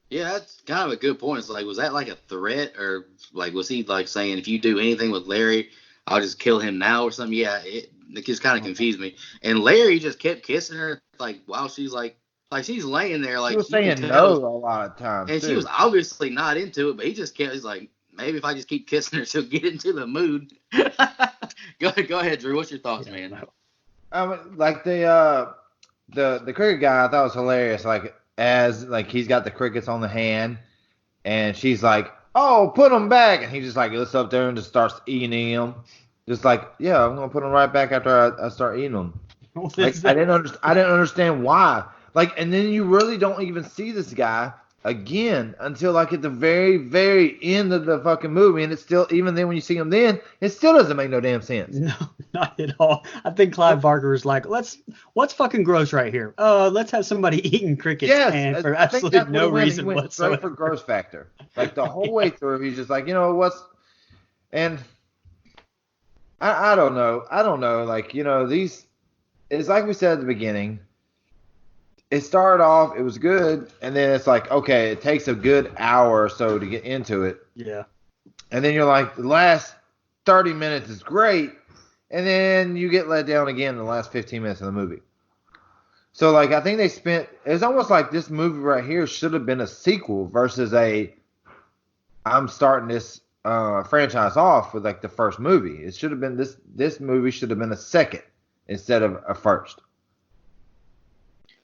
Yeah, that's kind of a good point. It's like, was that like a threat, or like was he like saying, if you do anything with Larry, I'll just kill him now or something? Yeah, it just kind of confused me. And Larry just kept kissing her like while she's like she's laying there like she was saying no a lot of times. And she was obviously not into it, but he just kept. He's like, maybe if I just keep kissing her, she'll get into the mood. Go ahead, Drew. What's your thoughts, man? Like the cricket guy, I thought was hilarious. Like he's got the crickets on the hand, and she's like, "Oh, put them back," and he just like looks up there and just starts eating them. Just like, yeah, I'm gonna put them right back after I start eating them. Like I didn't understand why. Like, and then you really don't even see this guy again until like at the very, very end of the fucking movie, and it's still, even then when you see him then, it still doesn't make no damn sense. No, not at all. I think Clive Barker was like, what's fucking gross right here? Let's have somebody eating crickets, and for absolutely no reason whatsoever. Straight for gross factor. Like the whole way through, he's just like, and I don't know. Like, it's like we said at the beginning. it started off, it was good, and then it's like, okay, it takes a good hour or so to get into it. Yeah. And then you're like, the last 30 minutes is great, and then you get let down again in the last 15 minutes of the movie. So, like, I think it's almost like this movie right here should have been a sequel versus I'm starting this franchise off with, like, the first movie. It should have been, this movie should have been a second instead of a first.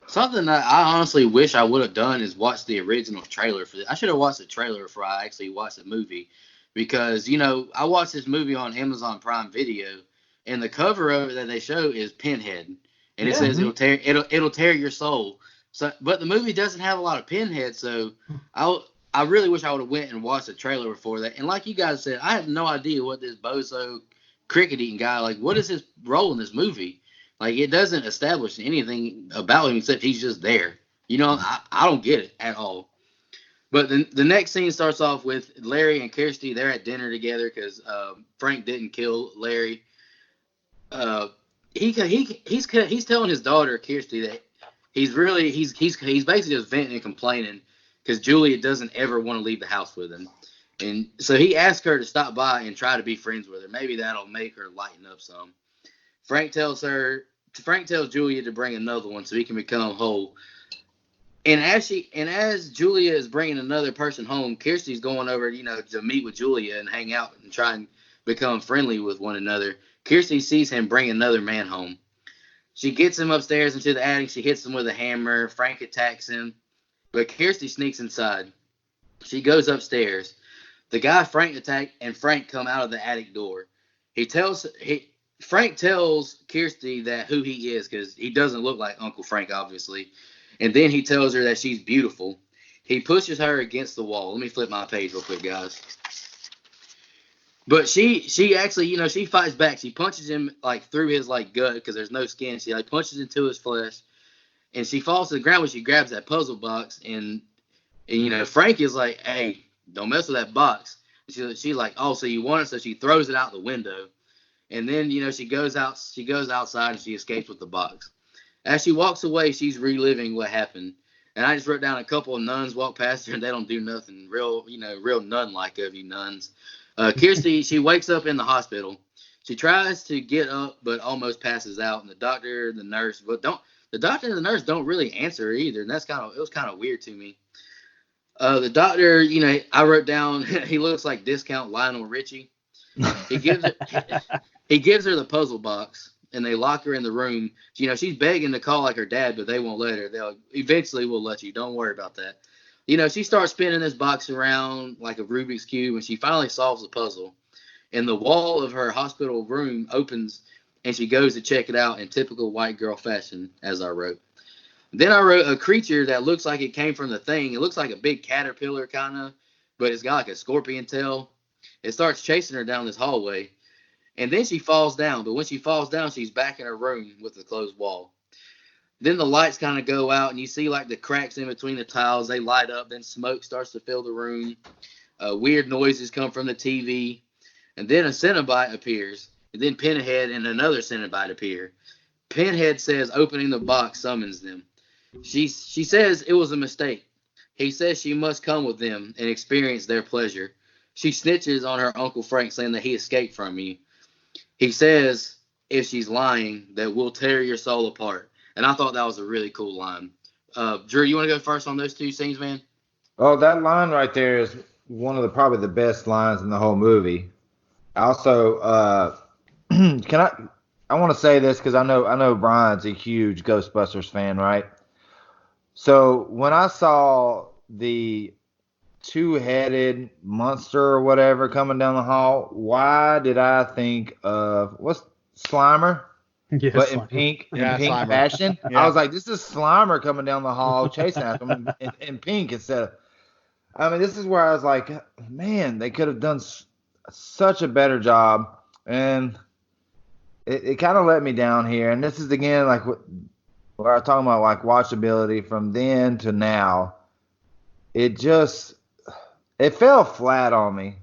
Something that I honestly wish I would have done is watch the original trailer for this. I should have watched the trailer before I actually watched the movie, because I watched this movie on Amazon Prime Video, and the cover of it that they show is Pinhead, and it says it'll tear your soul. So, but the movie doesn't have a lot of Pinhead, so I really wish I would have went and watched the trailer before that. And like you guys said, I have no idea what this bozo cricket eating guy, like, what is his role in this movie? Like, it doesn't establish anything about him except he's just there. I don't get it at all. But the next scene starts off with Larry and Kirsty. They're at dinner together because Frank didn't kill Larry. He's telling his daughter Kirsty that he's basically just venting and complaining because Julia doesn't ever want to leave the house with him. And so he asked her to stop by and try to be friends with her. Maybe that'll make her lighten up some. Frank tells Julia to bring another one so he can become whole. And as Julia is bringing another person home, Kirsty's going over, to meet with Julia and hang out and try and become friendly with one another. Kirsty sees him bring another man home. She gets him upstairs into the attic. She hits him with a hammer. Frank attacks him, but Kirsty sneaks inside. She goes upstairs. The guy Frank attacked and Frank come out of the attic door. Frank tells Kirsty that who he is because he doesn't look like Uncle Frank, obviously. And then he tells her that she's beautiful. He pushes her against the wall. Let me flip my page real quick, guys. But she actually, she fights back. She punches him like through his like gut because there's no skin. She like punches into his flesh, and she falls to the ground when she grabs that puzzle box. And Frank is like, "Hey, don't mess with that box." And she's like, "Oh, so you want it?" So she throws it out the window. And then, she goes outside and she escapes with the box. As she walks away, she's reliving what happened. And I just wrote down a couple of nuns walk past her and they don't do nothing. Real nun-like of you nuns. Kirsty, she wakes up in the hospital. She tries to get up, but almost passes out. And the doctor and the nurse don't really answer her either. And it was kind of weird to me. The doctor, I wrote down, he looks like discount Lionel Richie. He gives her the puzzle box, and they lock her in the room. She's begging to call like her dad, but they won't let her. They'll eventually will let you. Don't worry about that. She starts spinning this box around like a Rubik's Cube, and she finally solves the puzzle. And the wall of her hospital room opens, and she goes to check it out in typical white girl fashion, as I wrote. Then I wrote a creature that looks like it came from the Thing. It looks like a big caterpillar kind of, but it's got like a scorpion tail. It starts chasing her down this hallway. And then she falls down. But when she falls down, she's back in her room with the closed wall. Then the lights kind of go out, and you see like the cracks in between the tiles. They light up. Then smoke starts to fill the room. Weird noises come from the TV. And then a Cenobite appears. And then Pinhead and another Cenobite appear. Pinhead says opening the box summons them. She says it was a mistake. He says she must come with them and experience their pleasure. She snitches on her Uncle Frank, saying that he escaped from you. He says, if she's lying, that we'll tear your soul apart. And I thought that was a really cool line. Drew, you want to go first on those two scenes, man? Oh, that line right there is one of probably the best lines in the whole movie. Also, I want to say this because I know Brian's a huge Ghostbusters fan, right? So when I saw the two-headed monster or whatever coming down the hall, why did I think of what's Slimer? Yeah, But in Slimer. pink Slimer. fashion. Yeah. I was like, this is Slimer coming down the hall chasing after him in pink instead of. I mean, this is where I was like, man, they could have done such a better job, and it kind of let me down here. And this is again like what I was talking about, like watchability from then to now. It fell flat on me.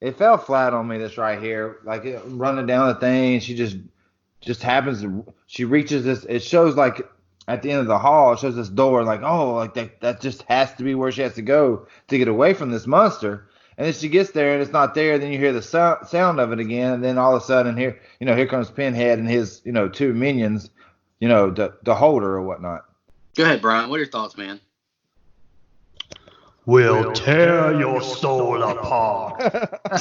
It fell flat on me. This right here, like running down the thing, she just happens to. She reaches this. It shows like at the end of the hall, it shows this door, like, oh, like that just has to be where she has to go to get away from this monster. And then she gets there and it's not there. Then you hear the sound of it again, and then all of a sudden here comes Pinhead and his, two minions, to hold her or whatnot. Go ahead, Brian. What are your thoughts, man? Will tear your soul apart.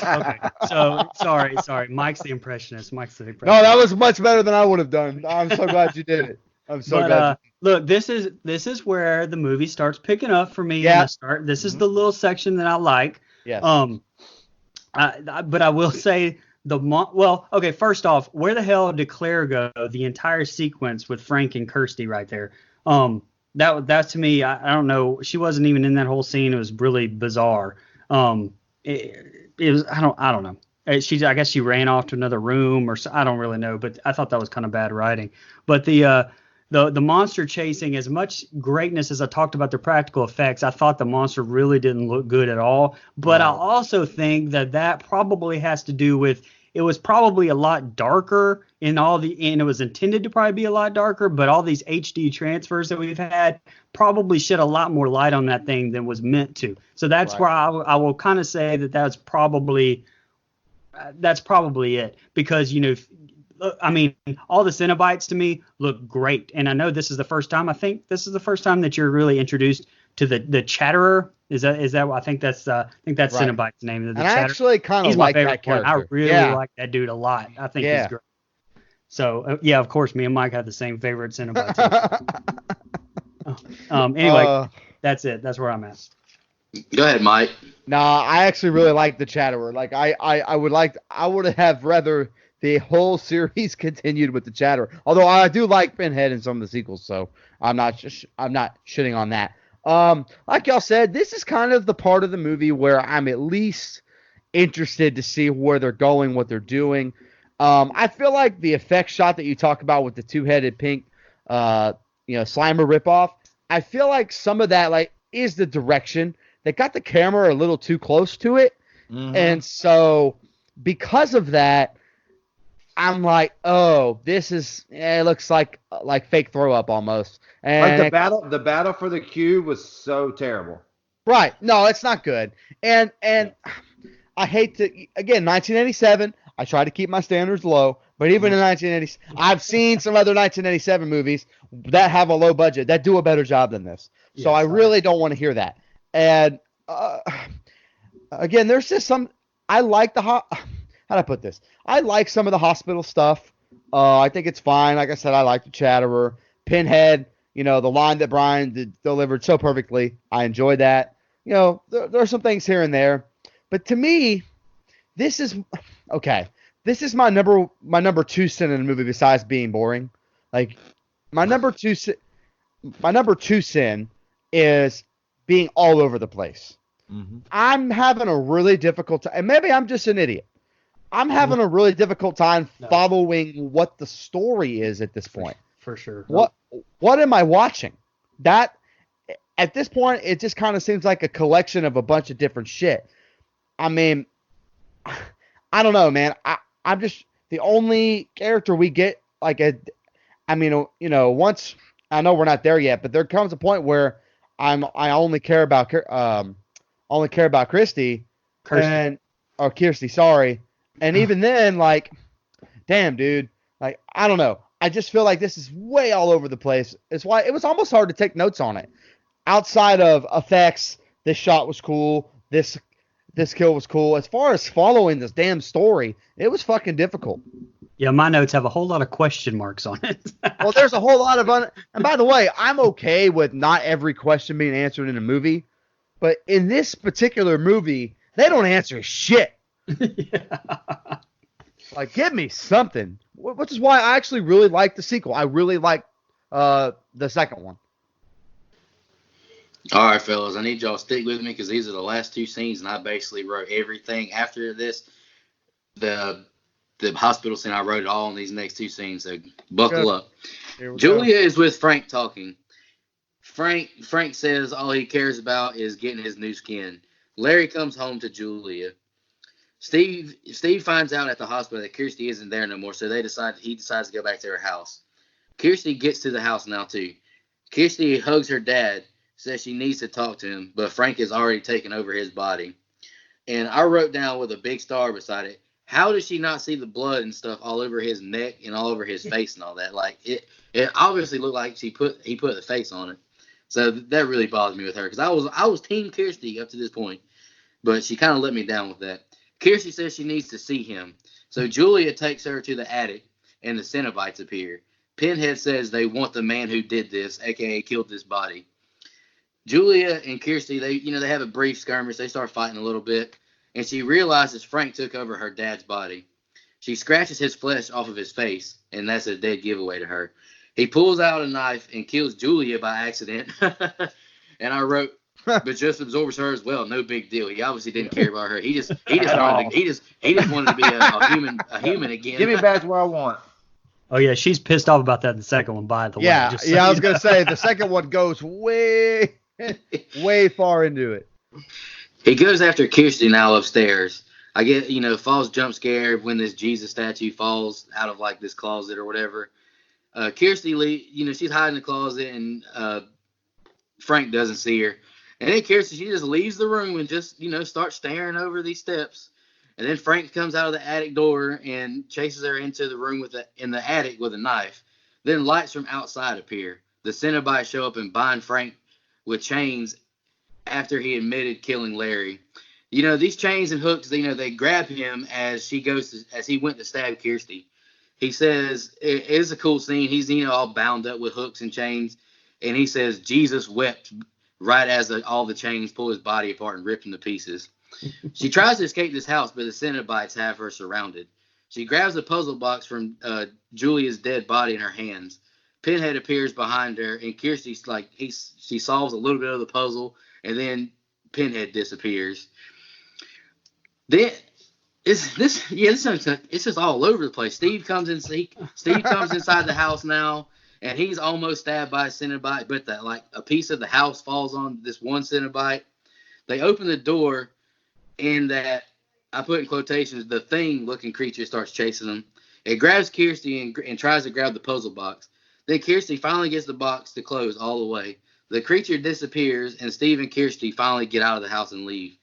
Okay, so sorry. Mike's the impressionist. No, that was much better than I would have done. I'm so glad you did it. I'm so glad. Look, this is where the movie starts picking up for me. Yeah. This is the little section that I like. Yes. But I will say okay. First off, where the hell did Claire go? The entire sequence with Frank and Kirsty right there. That to me, I don't know. She wasn't even in that whole scene. It was really bizarre. It was I don't know. I guess she ran off to another room or so, I don't really know. But I thought that was kind of bad writing. But the monster chasing, as much greatness as I talked about the practical effects, I thought the monster really didn't look good at all. But I also think that probably has to do with it was probably a lot darker and it was intended to probably be a lot darker, but all these HD transfers that we've had probably shed a lot more light on that thing than was meant to. So that's where I will kind of say that's probably it, because I mean, all the Cenobites to me look great, and I know this is the first time. I think this is the first time that you're really introduced to the Chatterer. Is that? I think that's right. Cenobite's name. The and Chatterer. I actually kind of like that character. I really like that dude a lot. I think he's great. So yeah, of course, me and Mike have the same favorite Cenobite. Anyway, that's it. That's where I'm at. Go ahead, Mike. Nah, I actually really like the Chatterer. Like I would have rather the whole series continued with the Chatterer. Although I do like Pinhead in some of the sequels, so I'm not shitting on that. Like y'all said, this is kind of the part of the movie where I'm at least interested to see where they're going, what they're doing. I feel like the effect shot that you talk about with the two-headed pink, Slimer ripoff, I feel like some of that is the direction. They got the camera a little too close to it, and so because of that, I'm like, oh, this is it looks like fake throw up almost. And the battle for the cube was so terrible. Right. No, it's not good. And I hate to, again, 1987, I try to keep my standards low, but even in 1980s, I've seen some other 1987 movies that have a low budget that do a better job than this. So I really don't want to hear that. And again, there's just I like how'd I put this? I like some of the hospital stuff. I think it's fine. Like I said, I like the Chatterer. Pinhead, the line that Brian delivered so perfectly. I enjoyed that. There are some things here and there. But to me, this is okay. This is my number two sin in the movie besides being boring. Like my number two sin is being all over the place. Mm-hmm. I'm having a really difficult time, and maybe I'm just an idiot. I'm having a really difficult time following what the story is at this point. For sure. What am I watching? That at this point, it just kind of seems like a collection of a bunch of different shit. I mean, I don't know, man. I'm just the only character we get once I know we're not there yet, but there comes a point where I only care about Kirsty. Kirsty, sorry. And even then, damn, dude, I don't know. I just feel like this is way all over the place. It's why it was almost hard to take notes on it. Outside of effects, this shot was cool. This kill was cool. As far as following this damn story, it was fucking difficult. Yeah, my notes have a whole lot of question marks on it. Well, there's a whole lot of and by the way, I'm okay with not every question being answered in a movie, but in this particular movie, they don't answer shit. Yeah. Give me something. Which is why I actually really like the sequel. I really like the second one. All right, fellas, I need y'all to stick with me because these are the last two scenes, and I basically wrote everything after this. The hospital scene, I wrote it all in these next two scenes, so buckle up. Julia is with Frank talking. Frank says all he cares about is getting his new skin. Larry comes home to Julia. Steve finds out at the hospital that Kirsty isn't there no more, so he decides to go back to her house. Kirsty gets to the house now too. Kirsty hugs her dad, says she needs to talk to him, but Frank has already taken over his body. And I wrote down with a big star beside it, how does she not see the blood and stuff all over his neck and all over his face and all that? Like it obviously looked like he put the face on it. So that really bothered me with her because I was team Kirsty up to this point, but she kind of let me down with that. Kirsty says she needs to see him, so Julia takes her to the attic, and the Cenobites appear. Pinhead says they want the man who did this, aka killed this body. Julia and Kirsty, they have a brief skirmish. They start fighting a little bit, and she realizes Frank took over her dad's body. She scratches his flesh off of his face, and that's a dead giveaway to her. He pulls out a knife and kills Julia by accident. And I wrote, but just absorbs her as well. No big deal. He obviously didn't care about her. He just wanted to be a human again. Give me back to where I want. Oh yeah, she's pissed off about that in the second one, by the way. Yeah, I was gonna say the second one goes way far into it. He goes after Kirsty now upstairs. I get, falls jump scare when this Jesus statue falls out of like this closet or whatever. Kirsty, she's hiding in the closet, and Frank doesn't see her. And then Kirsty, she just leaves the room and just, starts staring over these steps. And then Frank comes out of the attic door and chases her into the room in the attic with a knife. Then lights from outside appear. The Cenobites show up and bind Frank with chains after he admitted killing Larry. These chains and hooks, they grab him as he went to stab Kirsty. He says it is a cool scene. He's all bound up with hooks and chains, and he says Jesus wept right as all the chains pull his body apart and rip him to pieces. She tries to escape this house, but the Cenobites have her surrounded. She grabs a puzzle box from Julia's dead body in her hands. Pinhead appears behind her, and Kirsty's she solves a little bit of the puzzle, and then Pinhead disappears. Then it's just all over the place. Steve comes inside the house now, and he's almost stabbed by a Cenobite, but a piece of the house falls on this one Cenobite. They open the door, and that, I put in quotations, the thing-looking creature starts chasing them. It grabs Kirsty and tries to grab the puzzle box. Then Kirsty finally gets the box to close all the way. The creature disappears, and Steve and Kirsty finally get out of the house and leave.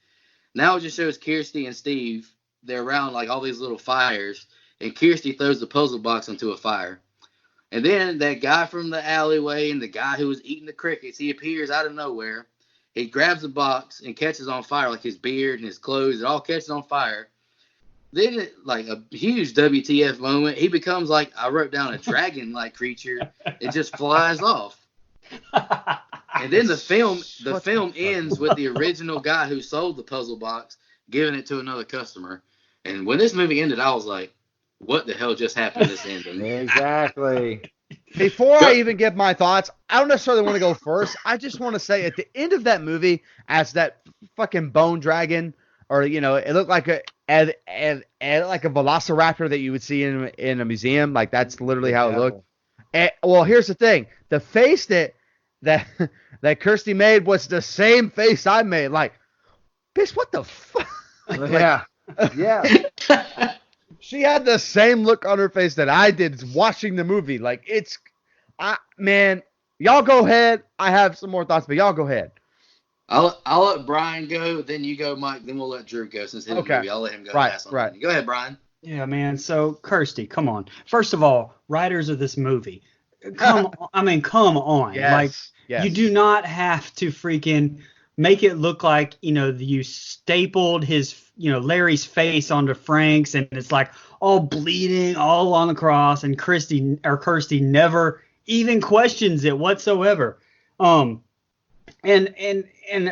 Now it just shows Kirsty and Steve. They're around all these little fires, and Kirsty throws the puzzle box into a fire. And then that guy from the alleyway and the guy who was eating the crickets, he appears out of nowhere. He grabs the box and catches on fire, his beard and his clothes. It all catches on fire. Then, a huge WTF moment, he becomes I wrote down a dragon-like creature. It just flies off. And then the film ends with the original guy who sold the puzzle box giving it to another customer. And when this movie ended, I was like, what the hell just happened to this ending? Exactly. Before I even give my thoughts, I don't necessarily want to go first. I just want to say at the end of that movie, as that fucking bone dragon, or it looked like a velociraptor that you would see in a museum. That's literally how it looked. And, well, here's the thing: the face that Kirsty made was the same face I made. Bitch, what the fuck? Yeah. She had the same look on her face that I did watching the movie. Man, y'all go ahead. I have some more thoughts, but y'all go ahead. I'll let Brian go, then you go, Mike, then we'll let Drew go since his movie. I'll let him go. Right. Go ahead, Brian. Yeah, man. So, Kirsty, come on. First of all, writers of this movie, come on. Yes. You do not have to freaking make it look like, you stapled his, Larry's face onto Frank's, and it's all bleeding all on the cross, and Kirsty never even questions it whatsoever. And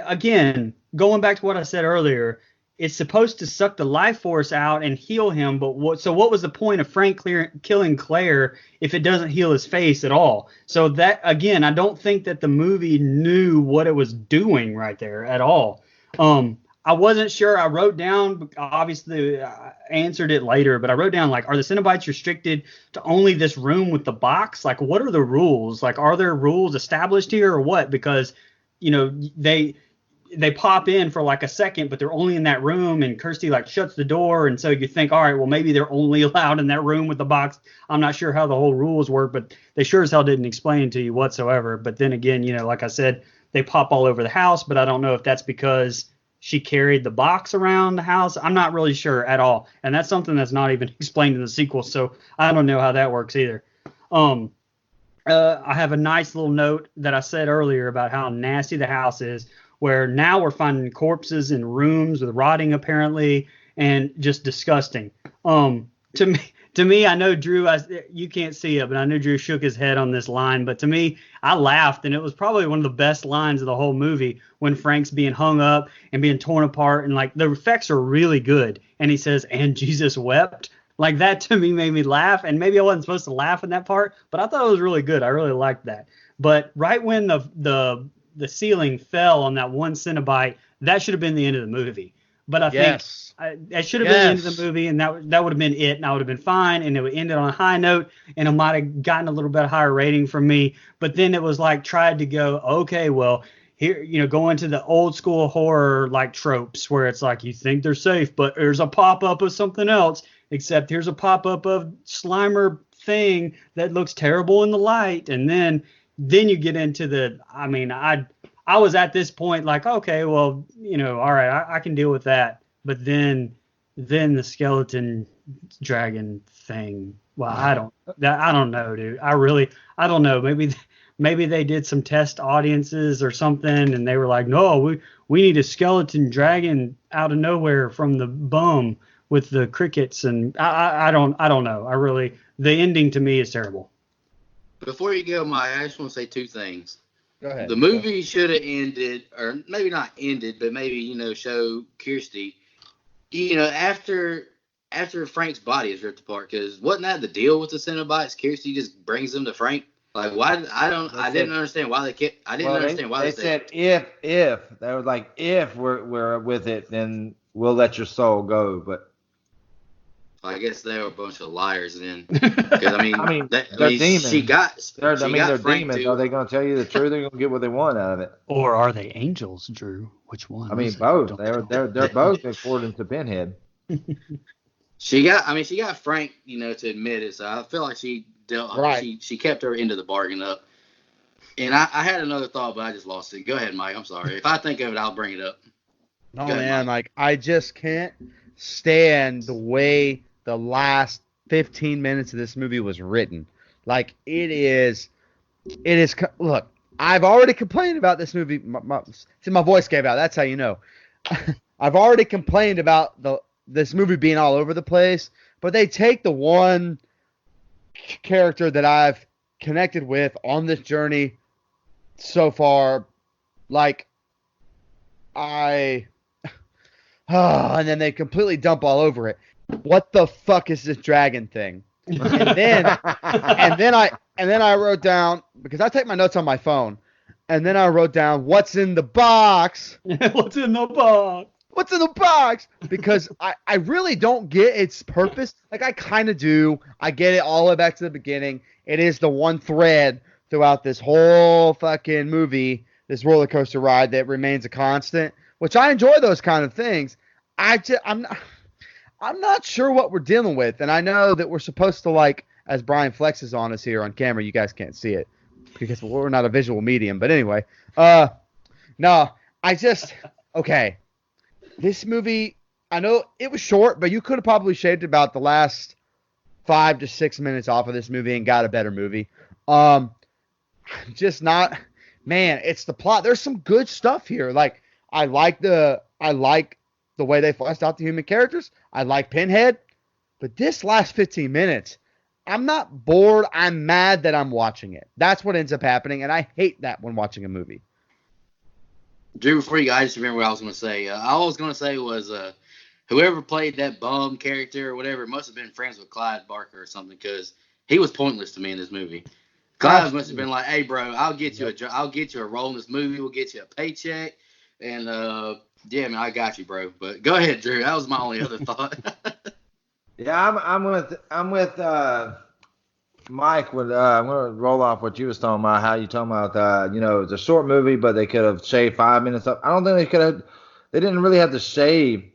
again, going back to what I said earlier, it's supposed to suck the life force out and heal him, but what was the point of Frank killing Claire if it doesn't heal his face at all? So that, again, I don't think that the movie knew what it was doing right there at all. I wasn't sure. I wrote down, obviously I answered it later, but I wrote down, are the Cenobites restricted to only this room with the box? What are the rules? Are there rules established here or what? Because, they pop in for like a second, but they're only in that room, and Kirsty like shuts the door, and so you think, all right, well maybe they're only allowed in that room with the box. I'm not sure how the whole rules work, but they sure as hell didn't explain it to you whatsoever. But then again, like I said, they pop all over the house, but I don't know if that's because she carried the box around the house. I'm not really sure at all, and that's something that's not even explained in the sequel, so I don't know how that works either. I have a nice little note that I said earlier about how nasty the house is, where now we're finding corpses in rooms with rotting apparently, and just disgusting. To me, I know Drew, you can't see it, but I know Drew shook his head on this line. But to me, I laughed, and it was probably one of the best lines of the whole movie when Frank's being hung up and being torn apart, and like the effects are really good. And he says, "And Jesus wept." Like that to me made me laugh, and maybe I wasn't supposed to laugh in that part, but I thought it was really good. I really liked that. But right when the ceiling fell on that one Cenobite, that should have been the end of the movie. But I think that should have been the end of the movie, and that would have been it, and I would have been fine, and it would end on a high note, and it might have gotten a little bit higher rating from me. But then it was like tried to go, okay, well, here, go into the old school horror like tropes where it's like you think they're safe, but there's a pop up of something else. Except here's a pop-up of Slimer thing that looks terrible in the light. And then you get into I was at this point like, okay, well, all right, I can deal with that. But then the skeleton dragon thing. Well, I don't know, dude. I don't know. Maybe they did some test audiences or something, and they were like, no, we need a skeleton dragon out of nowhere from the bum with the crickets, and I don't know. The ending to me is terrible. Before you go, Mike, I just want to say two things. Go ahead. The movie should have ended, or maybe not ended, but maybe, show Kirsty, after Frank's body is ripped apart, because wasn't that the deal with the Cenobites? Kirsty just brings them to Frank. Like, why? I didn't understand why they kept. I didn't understand why they said if they were like, if we're with it, then we'll let your soul go. But I guess they were a bunch of liars then. Because they're demons. They're Frank demons. Are they going to tell you the truth? They're going to get what they want out of it. Or are they angels, Drew? Which one? Both. They're both according to Pinhead. She got Frank, to admit it. So I feel like she dealt. Right. She kept her end of the bargain up. And I had another thought, but I just lost it. Go ahead, Mike. I'm sorry. If I think of it, I'll bring it up. No, man. Mike. I just can't stand the way the last 15 minutes of this movie was written. Like, it is. Look, I've already complained about this movie. My voice gave out. That's how you know. I've already complained about this movie being all over the place, but they take the one character that I've connected with on this journey so far, and then they completely dump all over it. What the fuck is this dragon thing? And then I wrote down, because I take my notes on my phone, and then I wrote down what's in the box. What's in the box? What's in the box? Because I really don't get its purpose. Like, I kind of do. I get it all the way back to the beginning. It is the one thread throughout this whole fucking movie, this roller coaster ride that remains a constant, which I enjoy those kind of things. I'm not sure what we're dealing with, and I know that we're supposed to, as Brian flexes on us here on camera, you guys can't see it because we're not a visual medium. But anyway, okay. This movie, I know it was short, but you could have probably shaved about the last 5 to 6 minutes off of this movie and got a better movie. Just not, man, it's the plot. There's some good stuff here. Like, I like the way they fleshed out the human characters. I like Pinhead, but this last 15 minutes, I'm not bored. I'm mad that I'm watching it. That's what ends up happening, and I hate that when watching a movie. Drew, before you guys remember what I was going to say. All I was going to say was whoever played that bum character or whatever must have been friends with Clyde Barker or something, because he was pointless to me in this movie. Clyde must have been like, "Hey, bro, I'll get you a role in this movie. We'll get you a paycheck, and yeah, man, I got you, bro." But go ahead, Drew. That was my only other thought. Yeah, I'm with Mike, I'm gonna roll off what you was talking about. How you talking about, it's a short movie, but they could have shaved 5 minutes up. I don't think they could have. They didn't really have to shave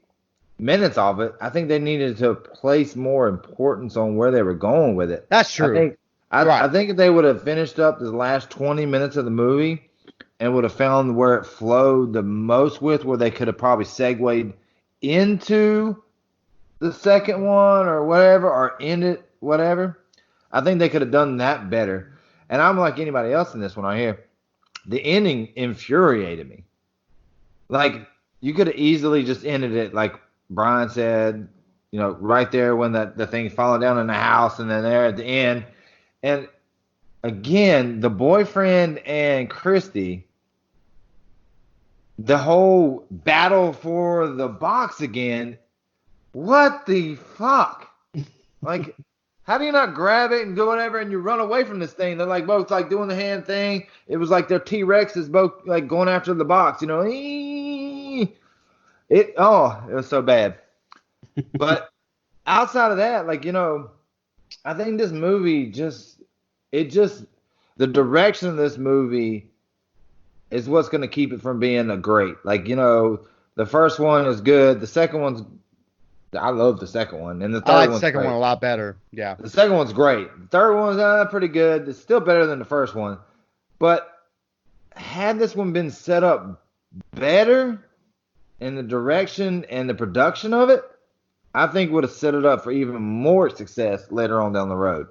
minutes of it. I think they needed to place more importance on where they were going with it. That's I true. think, Right. I think if they would have finished up the last 20 minutes of the movie and would have found where it flowed the most with, where they could have probably segued into the second one or whatever, or end it, whatever. I think they could have done that better. And I'm like anybody else in this one I hear. The ending infuriated me. Like, you could have easily just ended it like Brian said, right there when the thing's falling down in the house, and then there at the end. And again, the boyfriend and Christy, the whole battle for the box again. What the fuck? Like, how do you not grab it and do whatever and you run away from this thing? They're like both like doing the hand thing. It was like their T-Rexes both like going after the box, It was so bad. But outside of that, I think this movie the direction of this movie is what's going to keep it from being a great. The first one is good. The second one's I love the second one, and the third I like the one's second great. one a lot better. Yeah. The second one's great. The third one's pretty good. It's still better than the first one. But had this one been set up better in the direction and the production of it, I think would have set it up for even more success later on down the road.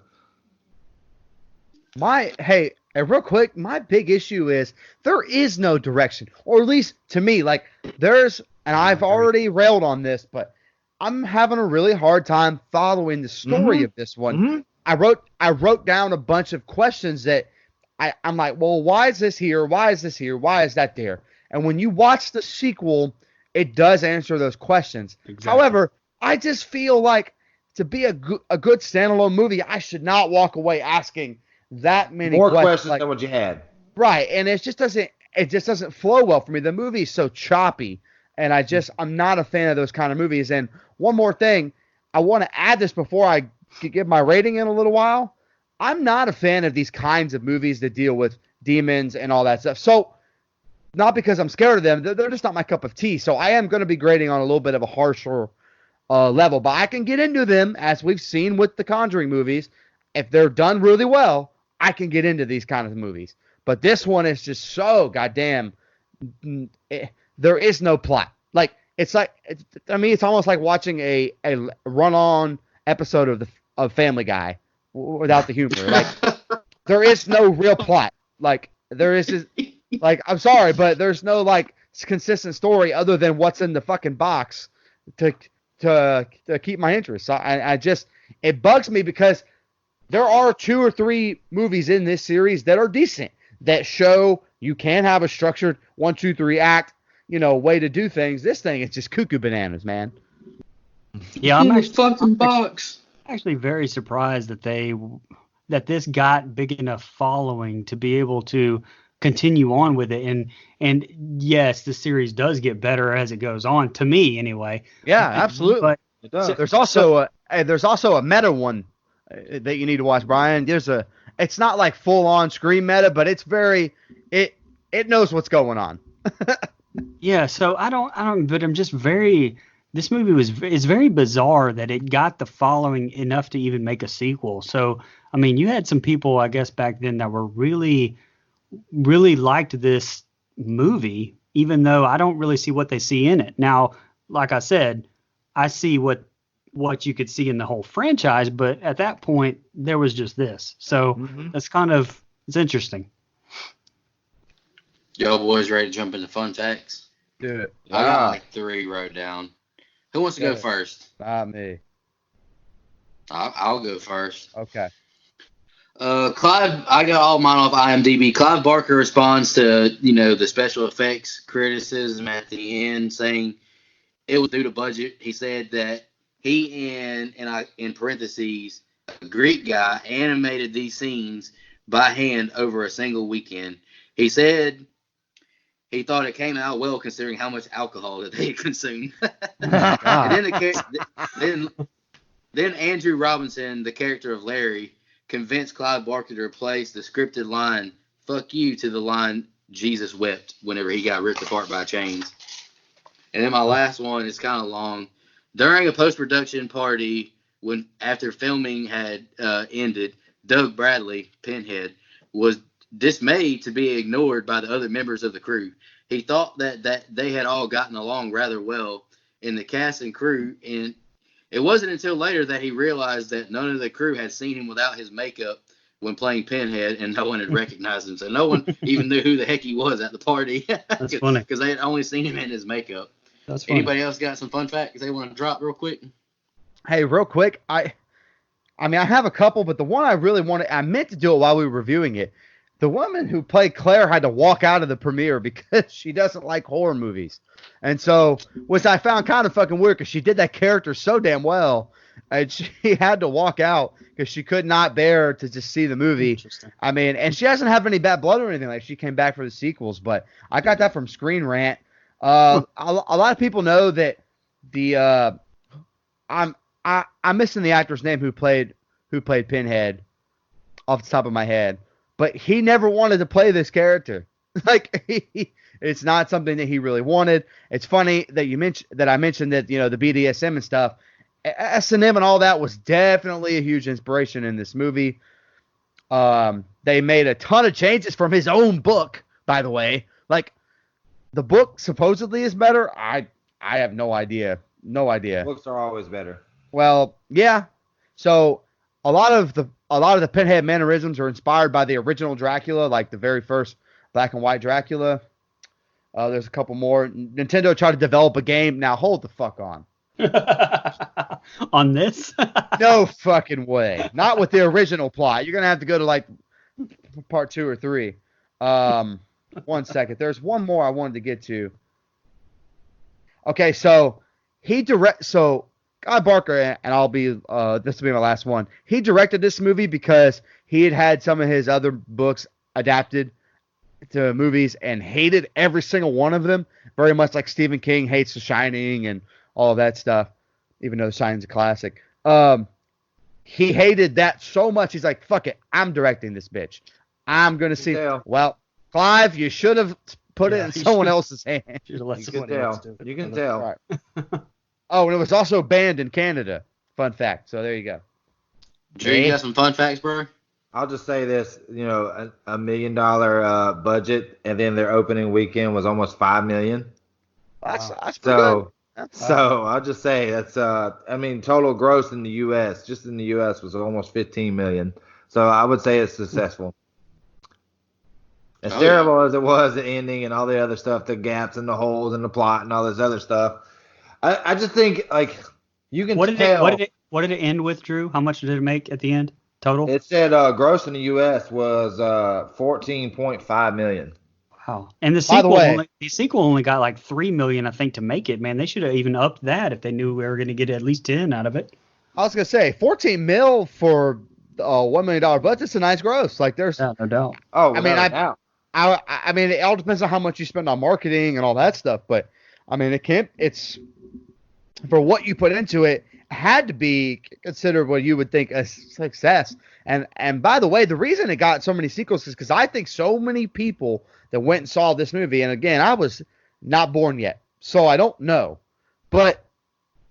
Hey, real quick, my big issue is there is no direction, or at least to me, and I've already railed on this, but I'm having a really hard time following the story of this one. Mm-hmm. I wrote down a bunch of questions that I'm like, well, why is this here? Why is this here? Why is that there? And when you watch the sequel, it does answer those questions. Exactly. However, I just feel like to be a good standalone movie, I should not walk away asking that many more questions than what you had. Right, and it just doesn't flow well for me. The movie's so choppy, and I'm not a fan of those kind of movies. And one more thing, I want to add this before I give my rating in a little while. I'm not a fan of these kinds of movies that deal with demons and all that stuff. So, not because I'm scared of them, they're just not my cup of tea. So I am going to be grading on a little bit of a harsher level, but I can get into them, as we've seen with the Conjuring movies. If they're done really well, I can get into these kind of movies. But this one is just so goddamn. There is no plot. It's almost like watching a run-on episode of Family Guy without the humor. There is no real plot. I'm sorry, but there's no consistent story other than what's in the fucking box to keep my interest. So it bugs me because there are 2 or 3 movies in this series that are decent, that show you can have a structured 1, 2, 3 act, way to do things. This thing is just cuckoo bananas, man. Yeah, I'm actually very surprised that this got big enough following to be able to continue on with it. And yes, the series does get better as it goes on, to me anyway. Yeah, absolutely. But It does. There's also a meta one that you need to watch, Brian. It's not like full on screen meta, but it's it knows what's going on. yeah, so I don't, but I'm just this movie is very bizarre that it got the following enough to even make a sequel. So, I mean, you had some people, I guess, back then that were really, really liked this movie, even though I don't really see what they see in it. Now, like I said, I see what you could see in the whole franchise, but at that point there was just this. So that's it's interesting. Y'all boys ready to jump into fun facts? Do it. I got 3 wrote down. Who wants to go first? Not me. I'll go first. Okay. Clive, I got all mine off IMDb. Clive Barker responds to, the special effects criticism at the end, saying it was due to budget. He said that he and in parentheses, a Greek guy animated these scenes by hand over a single weekend. He said he thought it came out well considering how much alcohol that they consumed. And then Andrew Robinson, the character of Larry, convinced Clive Barker to replace the scripted line "fuck you" to the line "Jesus wept" whenever he got ripped apart by chains. And then my last one is kind of long. During a post-production party, after filming had ended, Doug Bradley, Pinhead, was dismayed to be ignored by the other members of the crew. He thought that they had all gotten along rather well in the cast and crew, and it wasn't until later that he realized that none of the crew had seen him without his makeup when playing Pinhead, and no one had recognized him. So no one even knew who the heck he was at the party. That's funny. Because they had only seen him in his makeup. That's funny. Anybody else got some fun facts they want to drop real quick? Hey, real quick, I mean, I have a couple, but the one I really wanted, I meant to do it while we were reviewing it. The woman who played Claire had to walk out of the premiere because she doesn't like horror movies. And so, which I found kind of fucking weird because she did that character so damn well. And she had to walk out because she could not bear to just see the movie. Interesting. I mean, and she doesn't have any bad blood or anything. Like, she came back for the sequels, but I got that from Screen Rant. A lot of people know that I'm missing the actor's name who played Pinhead off the top of my head, but he never wanted to play this character. Like, it's not something that he really wanted. It's funny that I mentioned that, you know, the BDSM and stuff, S&M and all that was definitely a huge inspiration in this movie. They made a ton of changes from his own book, by the way. Like, the book supposedly is better. I have no idea. No idea. Books are always better. Well, yeah. So a lot of the Pinhead mannerisms are inspired by the original Dracula, like the very first black and white Dracula. There's a couple more. Nintendo tried to develop a game. Now hold the fuck on. On this? No fucking way. Not with the original plot. You're gonna have to go to like part 2 or 3. 1 second. There's one more I wanted to get to. Okay, so Guy Barker, and I'll be this will be my last one. He directed this movie because he had some of his other books adapted to movies and hated every single one of them. Very much like Stephen King hates The Shining and all of that stuff, even though The Shining's a classic. He hated that so much. He's like, fuck it, I'm directing this bitch. I'm gonna see. Well, Clive, you should have put it in someone else's hand. You can tell. You can tell. Right. Oh, and it was also banned in Canada. Fun fact. So there you go. Drew, you got some fun facts, bro? I'll just say this, you know, $1 million budget, and then their opening weekend was almost $5 million. That's pretty So, good. so I'll just say that's, I mean, total gross in the U.S., just in the U.S. was almost $15 million. So I would say it's successful. As terrible as it was, the ending and all the other stuff, the gaps and the holes and the plot and all this other stuff, I just think, like, you can tell. What did it end with, Drew? How much did it make at the end total? It said gross in the U.S. was $14.5 million. Wow. And the sequel only got like $3 million, I think, to make it. Man, they should have even upped that if they knew we were going to get at least 10 out of it. I was gonna say $14 million for a $1 million budget's a nice gross. Like, there's no doubt. Oh, I mean, it all depends on how much you spend on marketing and all that stuff. But I mean, it's for what you put into it, had to be considered what you would think a success. And by the way, the reason it got so many sequels is because I think so many people that went and saw this movie, and again, I was not born yet, so I don't know, but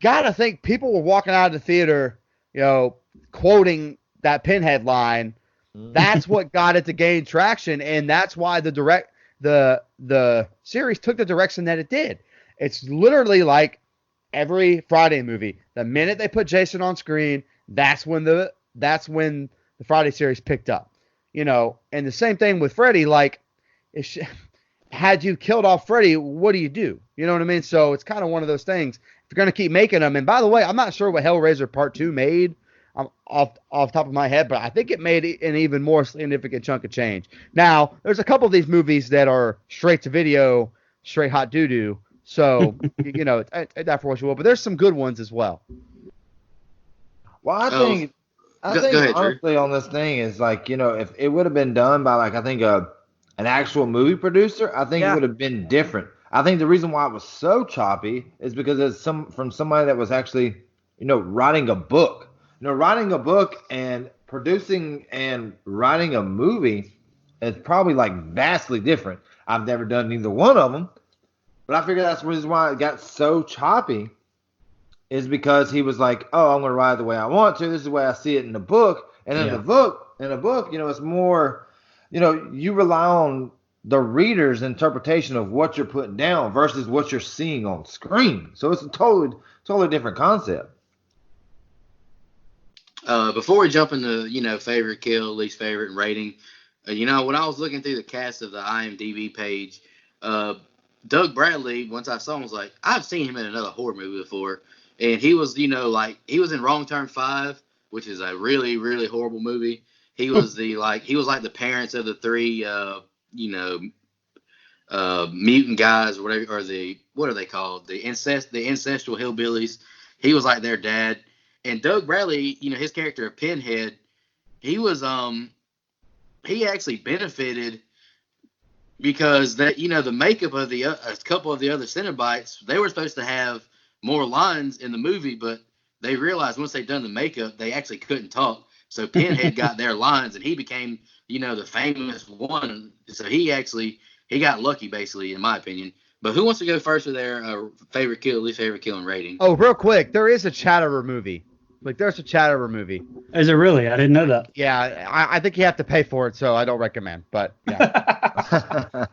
gotta think people were walking out of the theater, you know, quoting that Pinhead line. That's what got it to gain traction, and that's why the series took the direction that it did. It's literally like every Friday movie. The minute they put Jason on screen, that's when the Friday series picked up. You know, and the same thing with Freddy. Like, had you killed off Freddy, what do you do? You know what I mean? So it's kind of one of those things. If you're going to keep making them, and by the way, I'm not sure what Hellraiser Part 2 made off the top of my head, but I think it made an even more significant chunk of change. Now, there's a couple of these movies that are straight to video, straight hot doo-doo. So, you know, that for what you will. But there's some good ones as well. Well, I think honestly on this thing is like, you know, if it would have been done by like, I think an actual movie producer, I think it would have been different. I think the reason why it was so choppy is because it's from somebody that was actually, you know, writing a book. You know, writing a book and producing and writing a movie is probably like vastly different. I've never done either one of them, but I figure that's the reason why it got so choppy is because he was like, "Oh, I'm going to write it the way I want to. This is the way I see it in the book." And in Yeah. the book, it's more, you rely on the reader's interpretation of what you're putting down versus what you're seeing on screen. So it's a totally different concept. Before we jump into favorite kill, least favorite, and rating, when I was looking through the cast of the IMDb page, Doug Bradley, once I saw him, was like, I've seen him in another horror movie before, and he was he was in Wrong Turn 5, which is a really really horrible movie. He was he was like the parents of the three mutant guys or whatever, or what are they called, the ancestral hillbillies. He was like their dad. And Doug Bradley, his character of Pinhead, he was he actually benefited because that the makeup of a couple of the other Cenobites, they were supposed to have more lines in the movie, but they realized once they'd done the makeup, they actually couldn't talk. So Pinhead got their lines, and he became the famous one. So he got lucky, basically, in my opinion. But who wants to go first with their favorite kill, least favorite kill, and rating? Oh, real quick, there is a Chatterer movie. There's a Chatterer movie. Is it really? I didn't know that. Yeah, I think you have to pay for it, so I don't recommend. But yeah.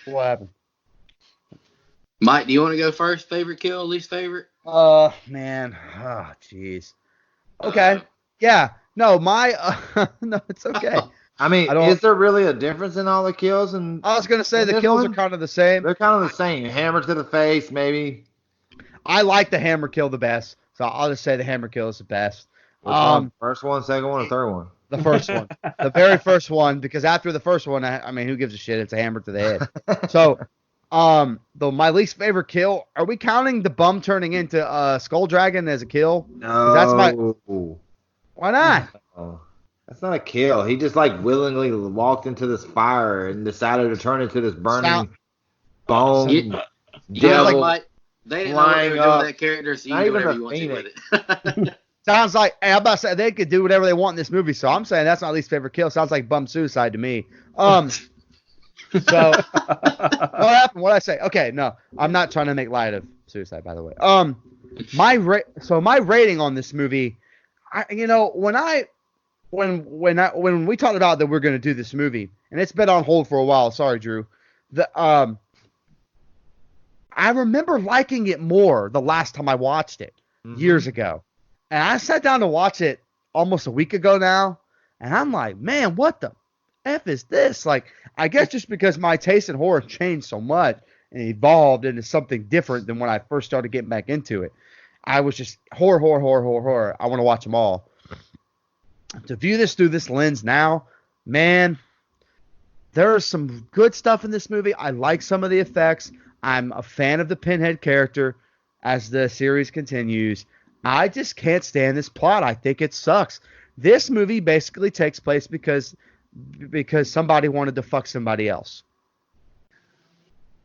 What happened? Mike, do you want to go first? Favorite kill, least favorite? Man. Oh, jeez. Okay. Yeah. No, no, it's okay. I mean, is there really a difference in all the kills? And I was gonna say the kills are kind of the same. They're kind of the same. Hammer to the face, maybe. I like the hammer kill the best, so I'll just say the hammer kill is the best. First one, second one, or third one? The first one, the very first one, because after the first one, I mean, who gives a shit? It's a hammer to the head. So, though my least favorite kill, are we counting the bum turning into Skull Dragon as a kill? No, that's Why not? No. That's not a kill. He just willingly walked into this fire and decided to turn into this burning bone. Devil. Mike, they didn't know what they were doing with that character, so you can do whatever you want to with it. Sounds like, I'm about to say, they could do whatever they want in this movie, so I'm saying that's not least favorite kill. Sounds like bum suicide to me. So, what happened? What did I say? Okay, no, I'm not trying to make light of suicide, by the way. My rating on this movie, when we talked about that we're going to do this movie, and it's been on hold for a while. Sorry, Drew. I remember liking it more the last time I watched it years ago. And I sat down to watch it almost a week ago now, and I'm like, man, what the F is this? I guess just because my taste in horror changed so much and evolved into something different than when I first started getting back into it. I was just horror. I want to watch them all. To view this through this lens now, man, there's some good stuff in this movie. I like some of the effects. I'm a fan of the Pinhead character as the series continues. I just can't stand this plot. I think it sucks. This movie basically takes place because somebody wanted to fuck somebody else,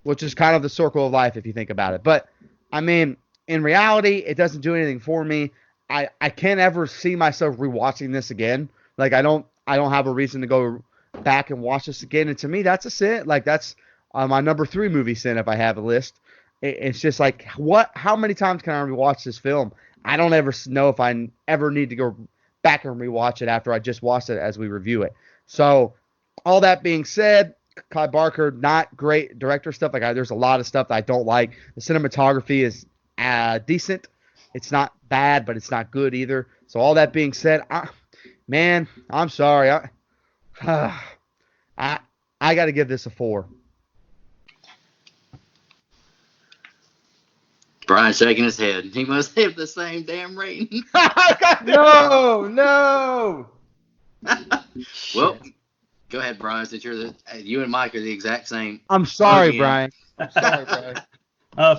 which is kind of the circle of life if you think about it. But, I mean, in reality, it doesn't do anything for me. I can't ever see myself rewatching this again. I don't have a reason to go back and watch this again. And to me, that's a sin. That's my number 3 movie sin if I have a list. It's just how many times can I rewatch this film? I don't ever know if I ever need to go back and rewatch it after I just watched it as we review it. So, all that being said, Clive Barker, not great director stuff. There's a lot of stuff that I don't like. The cinematography is decent. It's not bad, but it's not good either. So all that being said, I'm sorry. I got to give this a 4. Brian shaking his head. He must have the same damn rating. No. Well, go ahead, Brian. Since you and Mike are the exact same. I'm sorry, Brian.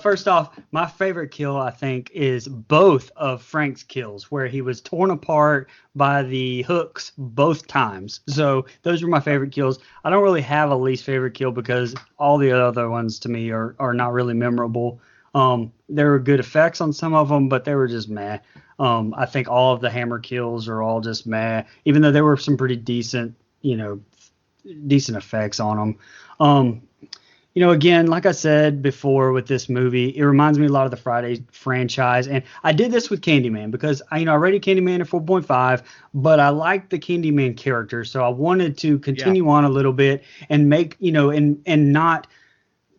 First off, my favorite kill, I think, is both of Frank's kills, where he was torn apart by the hooks both times. So those were my favorite kills. I don't really have a least favorite kill because all the other ones to me are not really memorable. There were good effects on some of them, but they were just meh. I think all of the hammer kills are all just meh, even though there were some pretty decent, decent effects on them. Again, like I said before with this movie, it reminds me a lot of the Friday franchise. And I did this with Candyman because I rated Candyman at 4.5, but I liked the Candyman character. So I wanted to continue on a little bit and make, and not,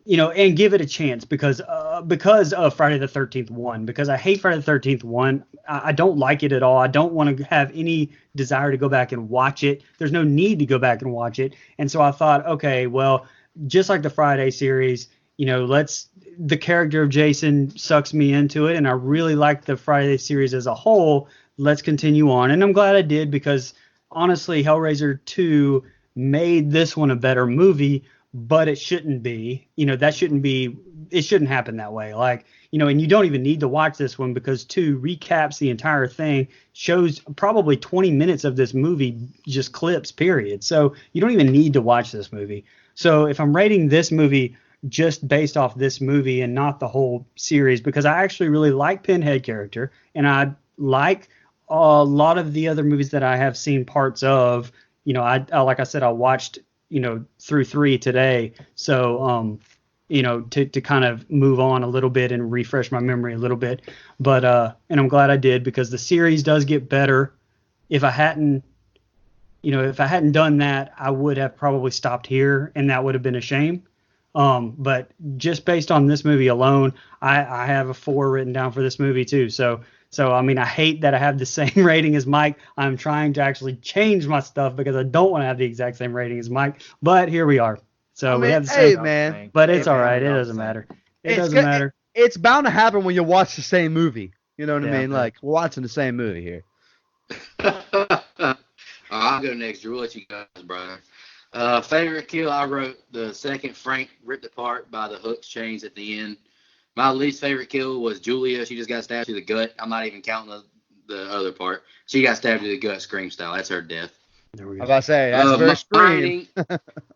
and give it a chance because of Friday the 13th 1, because I hate Friday the 13th 1. I don't like it at all. I don't want to have any desire to go back and watch it. There's no need to go back and watch it. And so I thought, okay, well, just like the Friday series, the character of Jason sucks me into it, and I really like the Friday series as a whole. Let's continue on. And I'm glad I did, because honestly, Hellraiser 2 made this one a better movie, but it shouldn't be. It shouldn't happen that way. And you don't even need to watch this one, because 2 recaps the entire thing, shows probably 20 minutes of this movie, just clips, period. So you don't even need to watch this movie. So if I'm rating this movie just based off this movie and not the whole series, because I actually really like Pinhead character, and I like a lot of the other movies that I have seen parts of. Like I said, I watched, through 3 today. So, to kind of move on a little bit and refresh my memory a little bit. But, and I'm glad I did, because the series does get better. If I hadn't done that, I would have probably stopped here, and that would have been a shame. But just based on this movie alone, I have a 4 written down for this movie too. So I hate that I have the same rating as Mike. I'm trying to actually change my stuff because I don't want to have the exact same rating as Mike. But here we are. So we have the same, man. But it's all right. It doesn't matter. It doesn't matter. It's bound to happen when you watch the same movie. You know what I mean? Yeah. Like, we're watching the same movie here. I'll go next. We'll let you guys, Brian. Favorite kill, I wrote the second Frank ripped apart by the hooks chains at the end. My least favorite kill was Julia. She just got stabbed through the gut. I'm not even counting the other part. She got stabbed through the gut, Scream style. That's her death. There we I go. was about to say, that's very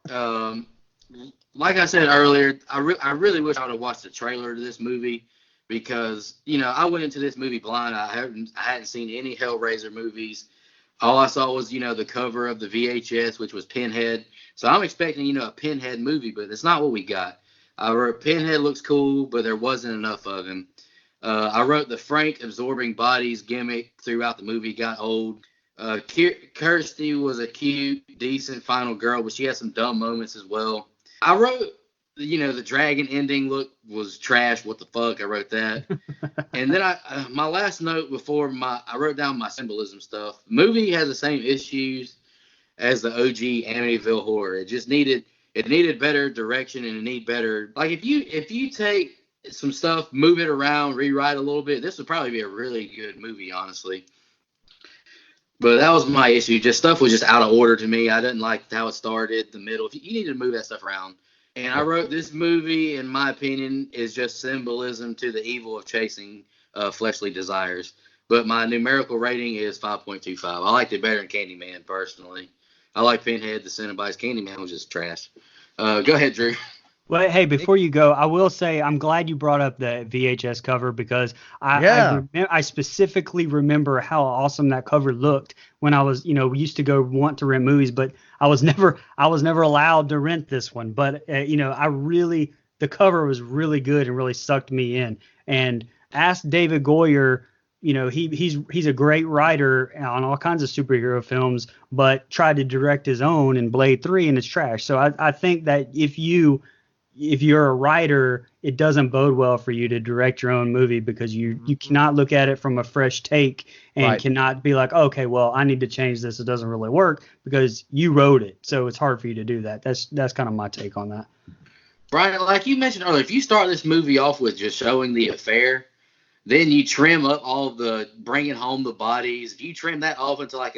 Scream. Like I said earlier, I really wish I would have watched the trailer to this movie, because I went into this movie blind. I hadn't seen any Hellraiser movies. All I saw was the cover of the VHS, which was Pinhead. So I'm expecting a Pinhead movie, but it's not what we got. I wrote Pinhead looks cool, but there wasn't enough of him. I wrote the Frank absorbing bodies gimmick throughout the movie got old. Kirsty was a cute, decent final girl, but she had some dumb moments as well. I wrote, the dragon ending was trash. What the fuck? I wrote that. And then my last note before I wrote down my symbolism stuff. The movie has the same issues as the OG Amityville Horror. It just needed better direction, and it needed better. Like, if you take some stuff, move it around, rewrite a little bit, this would probably be a really good movie, honestly. But that was my issue. Just stuff was just out of order to me. I didn't like how it started, the middle. You need to move that stuff around. And I wrote, this movie, in my opinion, is just symbolism to the evil of chasing fleshly desires. But my numerical rating is 5.25. I liked it better than Candyman, personally. I like Pinhead, the Cenobites. Candyman was just trash. Go ahead, Drew. Well, hey, before you go, I will say I'm glad you brought up the VHS cover, because I specifically remember how awesome that cover looked when I was, we used to go want to rent movies, but I was never allowed to rent this one. But the cover was really good and really sucked me in. And ask David Goyer. He's a great writer on all kinds of superhero films, but tried to direct his own in Blade 3, and it's trash. So I think that if you're a writer, it doesn't bode well for you to direct your own movie, because you cannot look at it from a fresh take and cannot be like, okay, well, I need to change this. It doesn't really work, because you wrote it. So it's hard for you to do that. That's kind of my take on that. Brian, like you mentioned earlier, if you start this movie off with just showing the affair, then you trim up all the bringing home the bodies. If you trim that off into like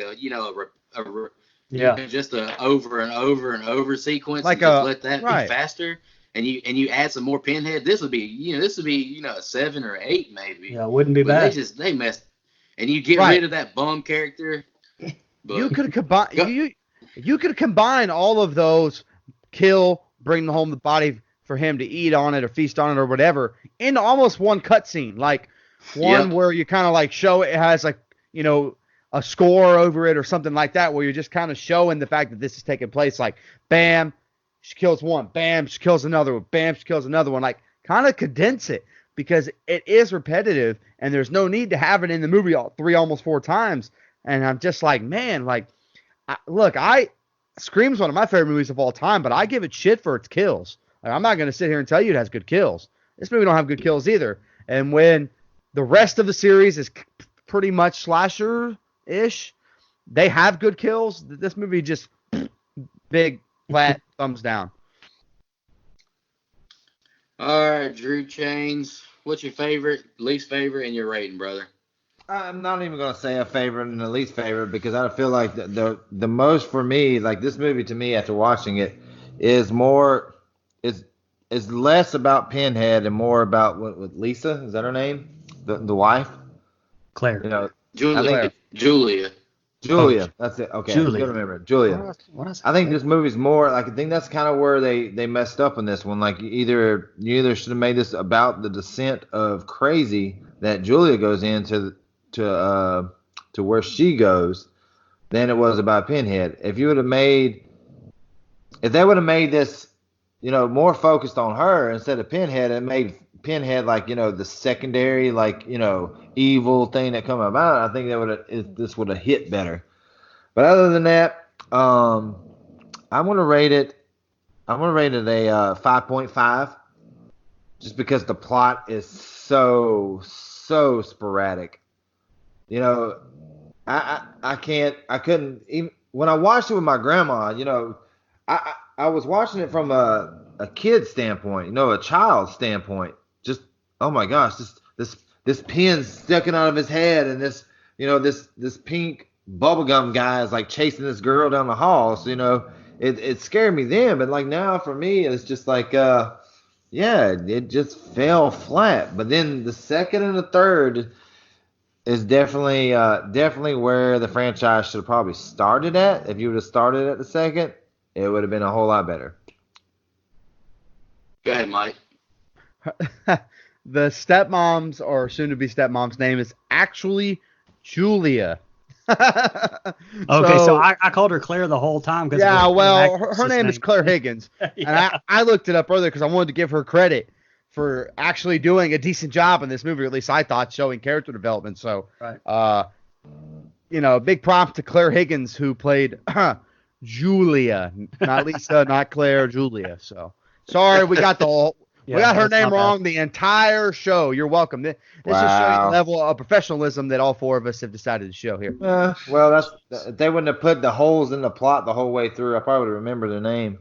just a over and over and over sequence, like, and just let that be faster, and you add some more Pinhead, this would be a 7 or 8 maybe. Yeah, it wouldn't be bad. They messed, and you get rid of that bum character. But you could combine you could combine all of those, kill, bring home the body for him to eat on it or feast on it or whatever, into almost one cutscene. Like, one Yep. where you kind of like show it has like, a score over it or something like that, where you're just kind of showing the fact that this is taking place. Like, bam, she kills one, bam, she kills another one, bam, she kills another one. Like, kind of condense it because it is repetitive and there's no need to have it in the movie almost four times. And I'm just like, man, like, Scream's one of my favorite movies of all time, but I give it shit for its kills. Like, I'm not going to sit here and tell you it has good kills. This movie don't have good kills either. And when the rest of the series is pretty much slasher-ish, they have good kills. This movie just big, flat, thumbs down. All right, Drew Chains. What's your favorite, least favorite, and your rating, brother? I'm not even gonna say a favorite and the least favorite because I feel like the most for me, like this movie to me after watching it, is more is less about Pinhead and more about what Lisa, is that her name? The wife? Claire. You know, Julia. I think Julia. Julia. That's it. Okay, Julia. good to remember. Julia. What I think this movie's more like I think that's kind of where they messed up in this one. Like you either should have made this about the descent of crazy that Julia goes into to where she goes, than it was about Pinhead. If they would have made this, more focused on her instead of Pinhead, and made Pinhead like the secondary like evil thing that come about, I think this would have hit better. But other than that, I'm gonna rate it. I'm gonna rate it a 5.5, just because the plot is so sporadic. I couldn't even when I watched it with my grandma. I was watching it from a kid standpoint, a child standpoint. Just oh my gosh, this pin sticking out of his head, and this pink bubblegum guy is like chasing this girl down the hall. So it scared me then, but like now for me, it's just like yeah, it just fell flat. But then the second and the third is definitely where the franchise should have probably started at. If you would have started at the second, it would have been a whole lot better. Go ahead, Mike. The stepmom's or soon-to-be stepmom's name is actually Julia. Okay, so I called her Claire the whole time. Yeah, well, her name is Claire Higgins. Yeah. And I looked it up earlier because I wanted to give her credit for actually doing a decent job in this movie, or at least I thought, showing character development. So, Right. big props to Claire Higgins, who played Julia, not Lisa, not Claire, Julia. So, sorry, we got we got her name wrong the entire show. You're welcome. This is showing the level of professionalism that all four of us have decided to show here. Well, if they wouldn't have put the holes in the plot the whole way through, I probably would remember the name.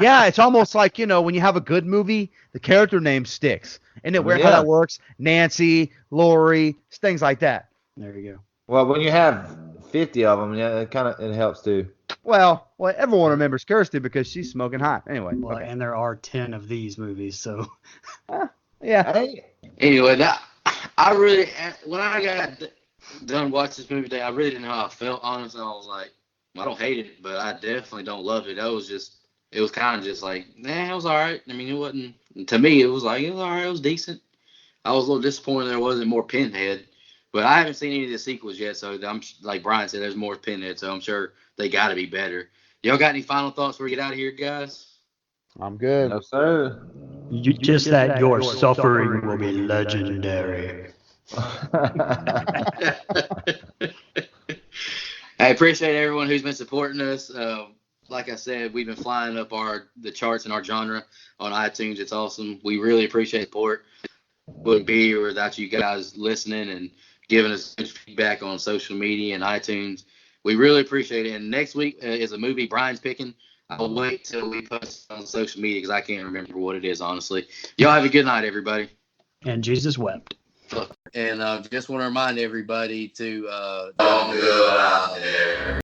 Yeah, it's almost like, when you have a good movie, the character name sticks. Isn't it weird how that works? Nancy, Lori, things like that. There you go. Well, when you have 50 of them, yeah, it helps too. Well, everyone remembers Kirsty because she's smoking hot. Anyway. Well, Okay. and there are 10 of these movies, so. Yeah. Hey, Anyway, I really, when I got done watching this movie today, I really didn't know how I felt. Honestly, I was like, I don't hate it, but I definitely don't love it. It was kind of just like, it was all right. I mean, it wasn't, to me, it was like, it was all right. It was decent. I was a little disappointed there wasn't more Pinhead, but I haven't seen any of the sequels yet. So I'm like Brian said, there's more Pinhead, so I'm sure they got to be better. Y'all got any final thoughts before we get out of here, guys? I'm good. no sir. Just that your suffering will be legendary. I appreciate everyone who's been supporting us. Like I said, we've been flying up the charts in our genre on iTunes. It's awesome. We really appreciate support. Wouldn't be here without you guys listening and giving us good feedback on social media and iTunes. We really appreciate it. And next week is a movie Brian's picking. I'll wait till we post it on social media because I can't remember what it is, honestly. Y'all have a good night, everybody. And Jesus wept. And just want to remind everybody to don't go out there.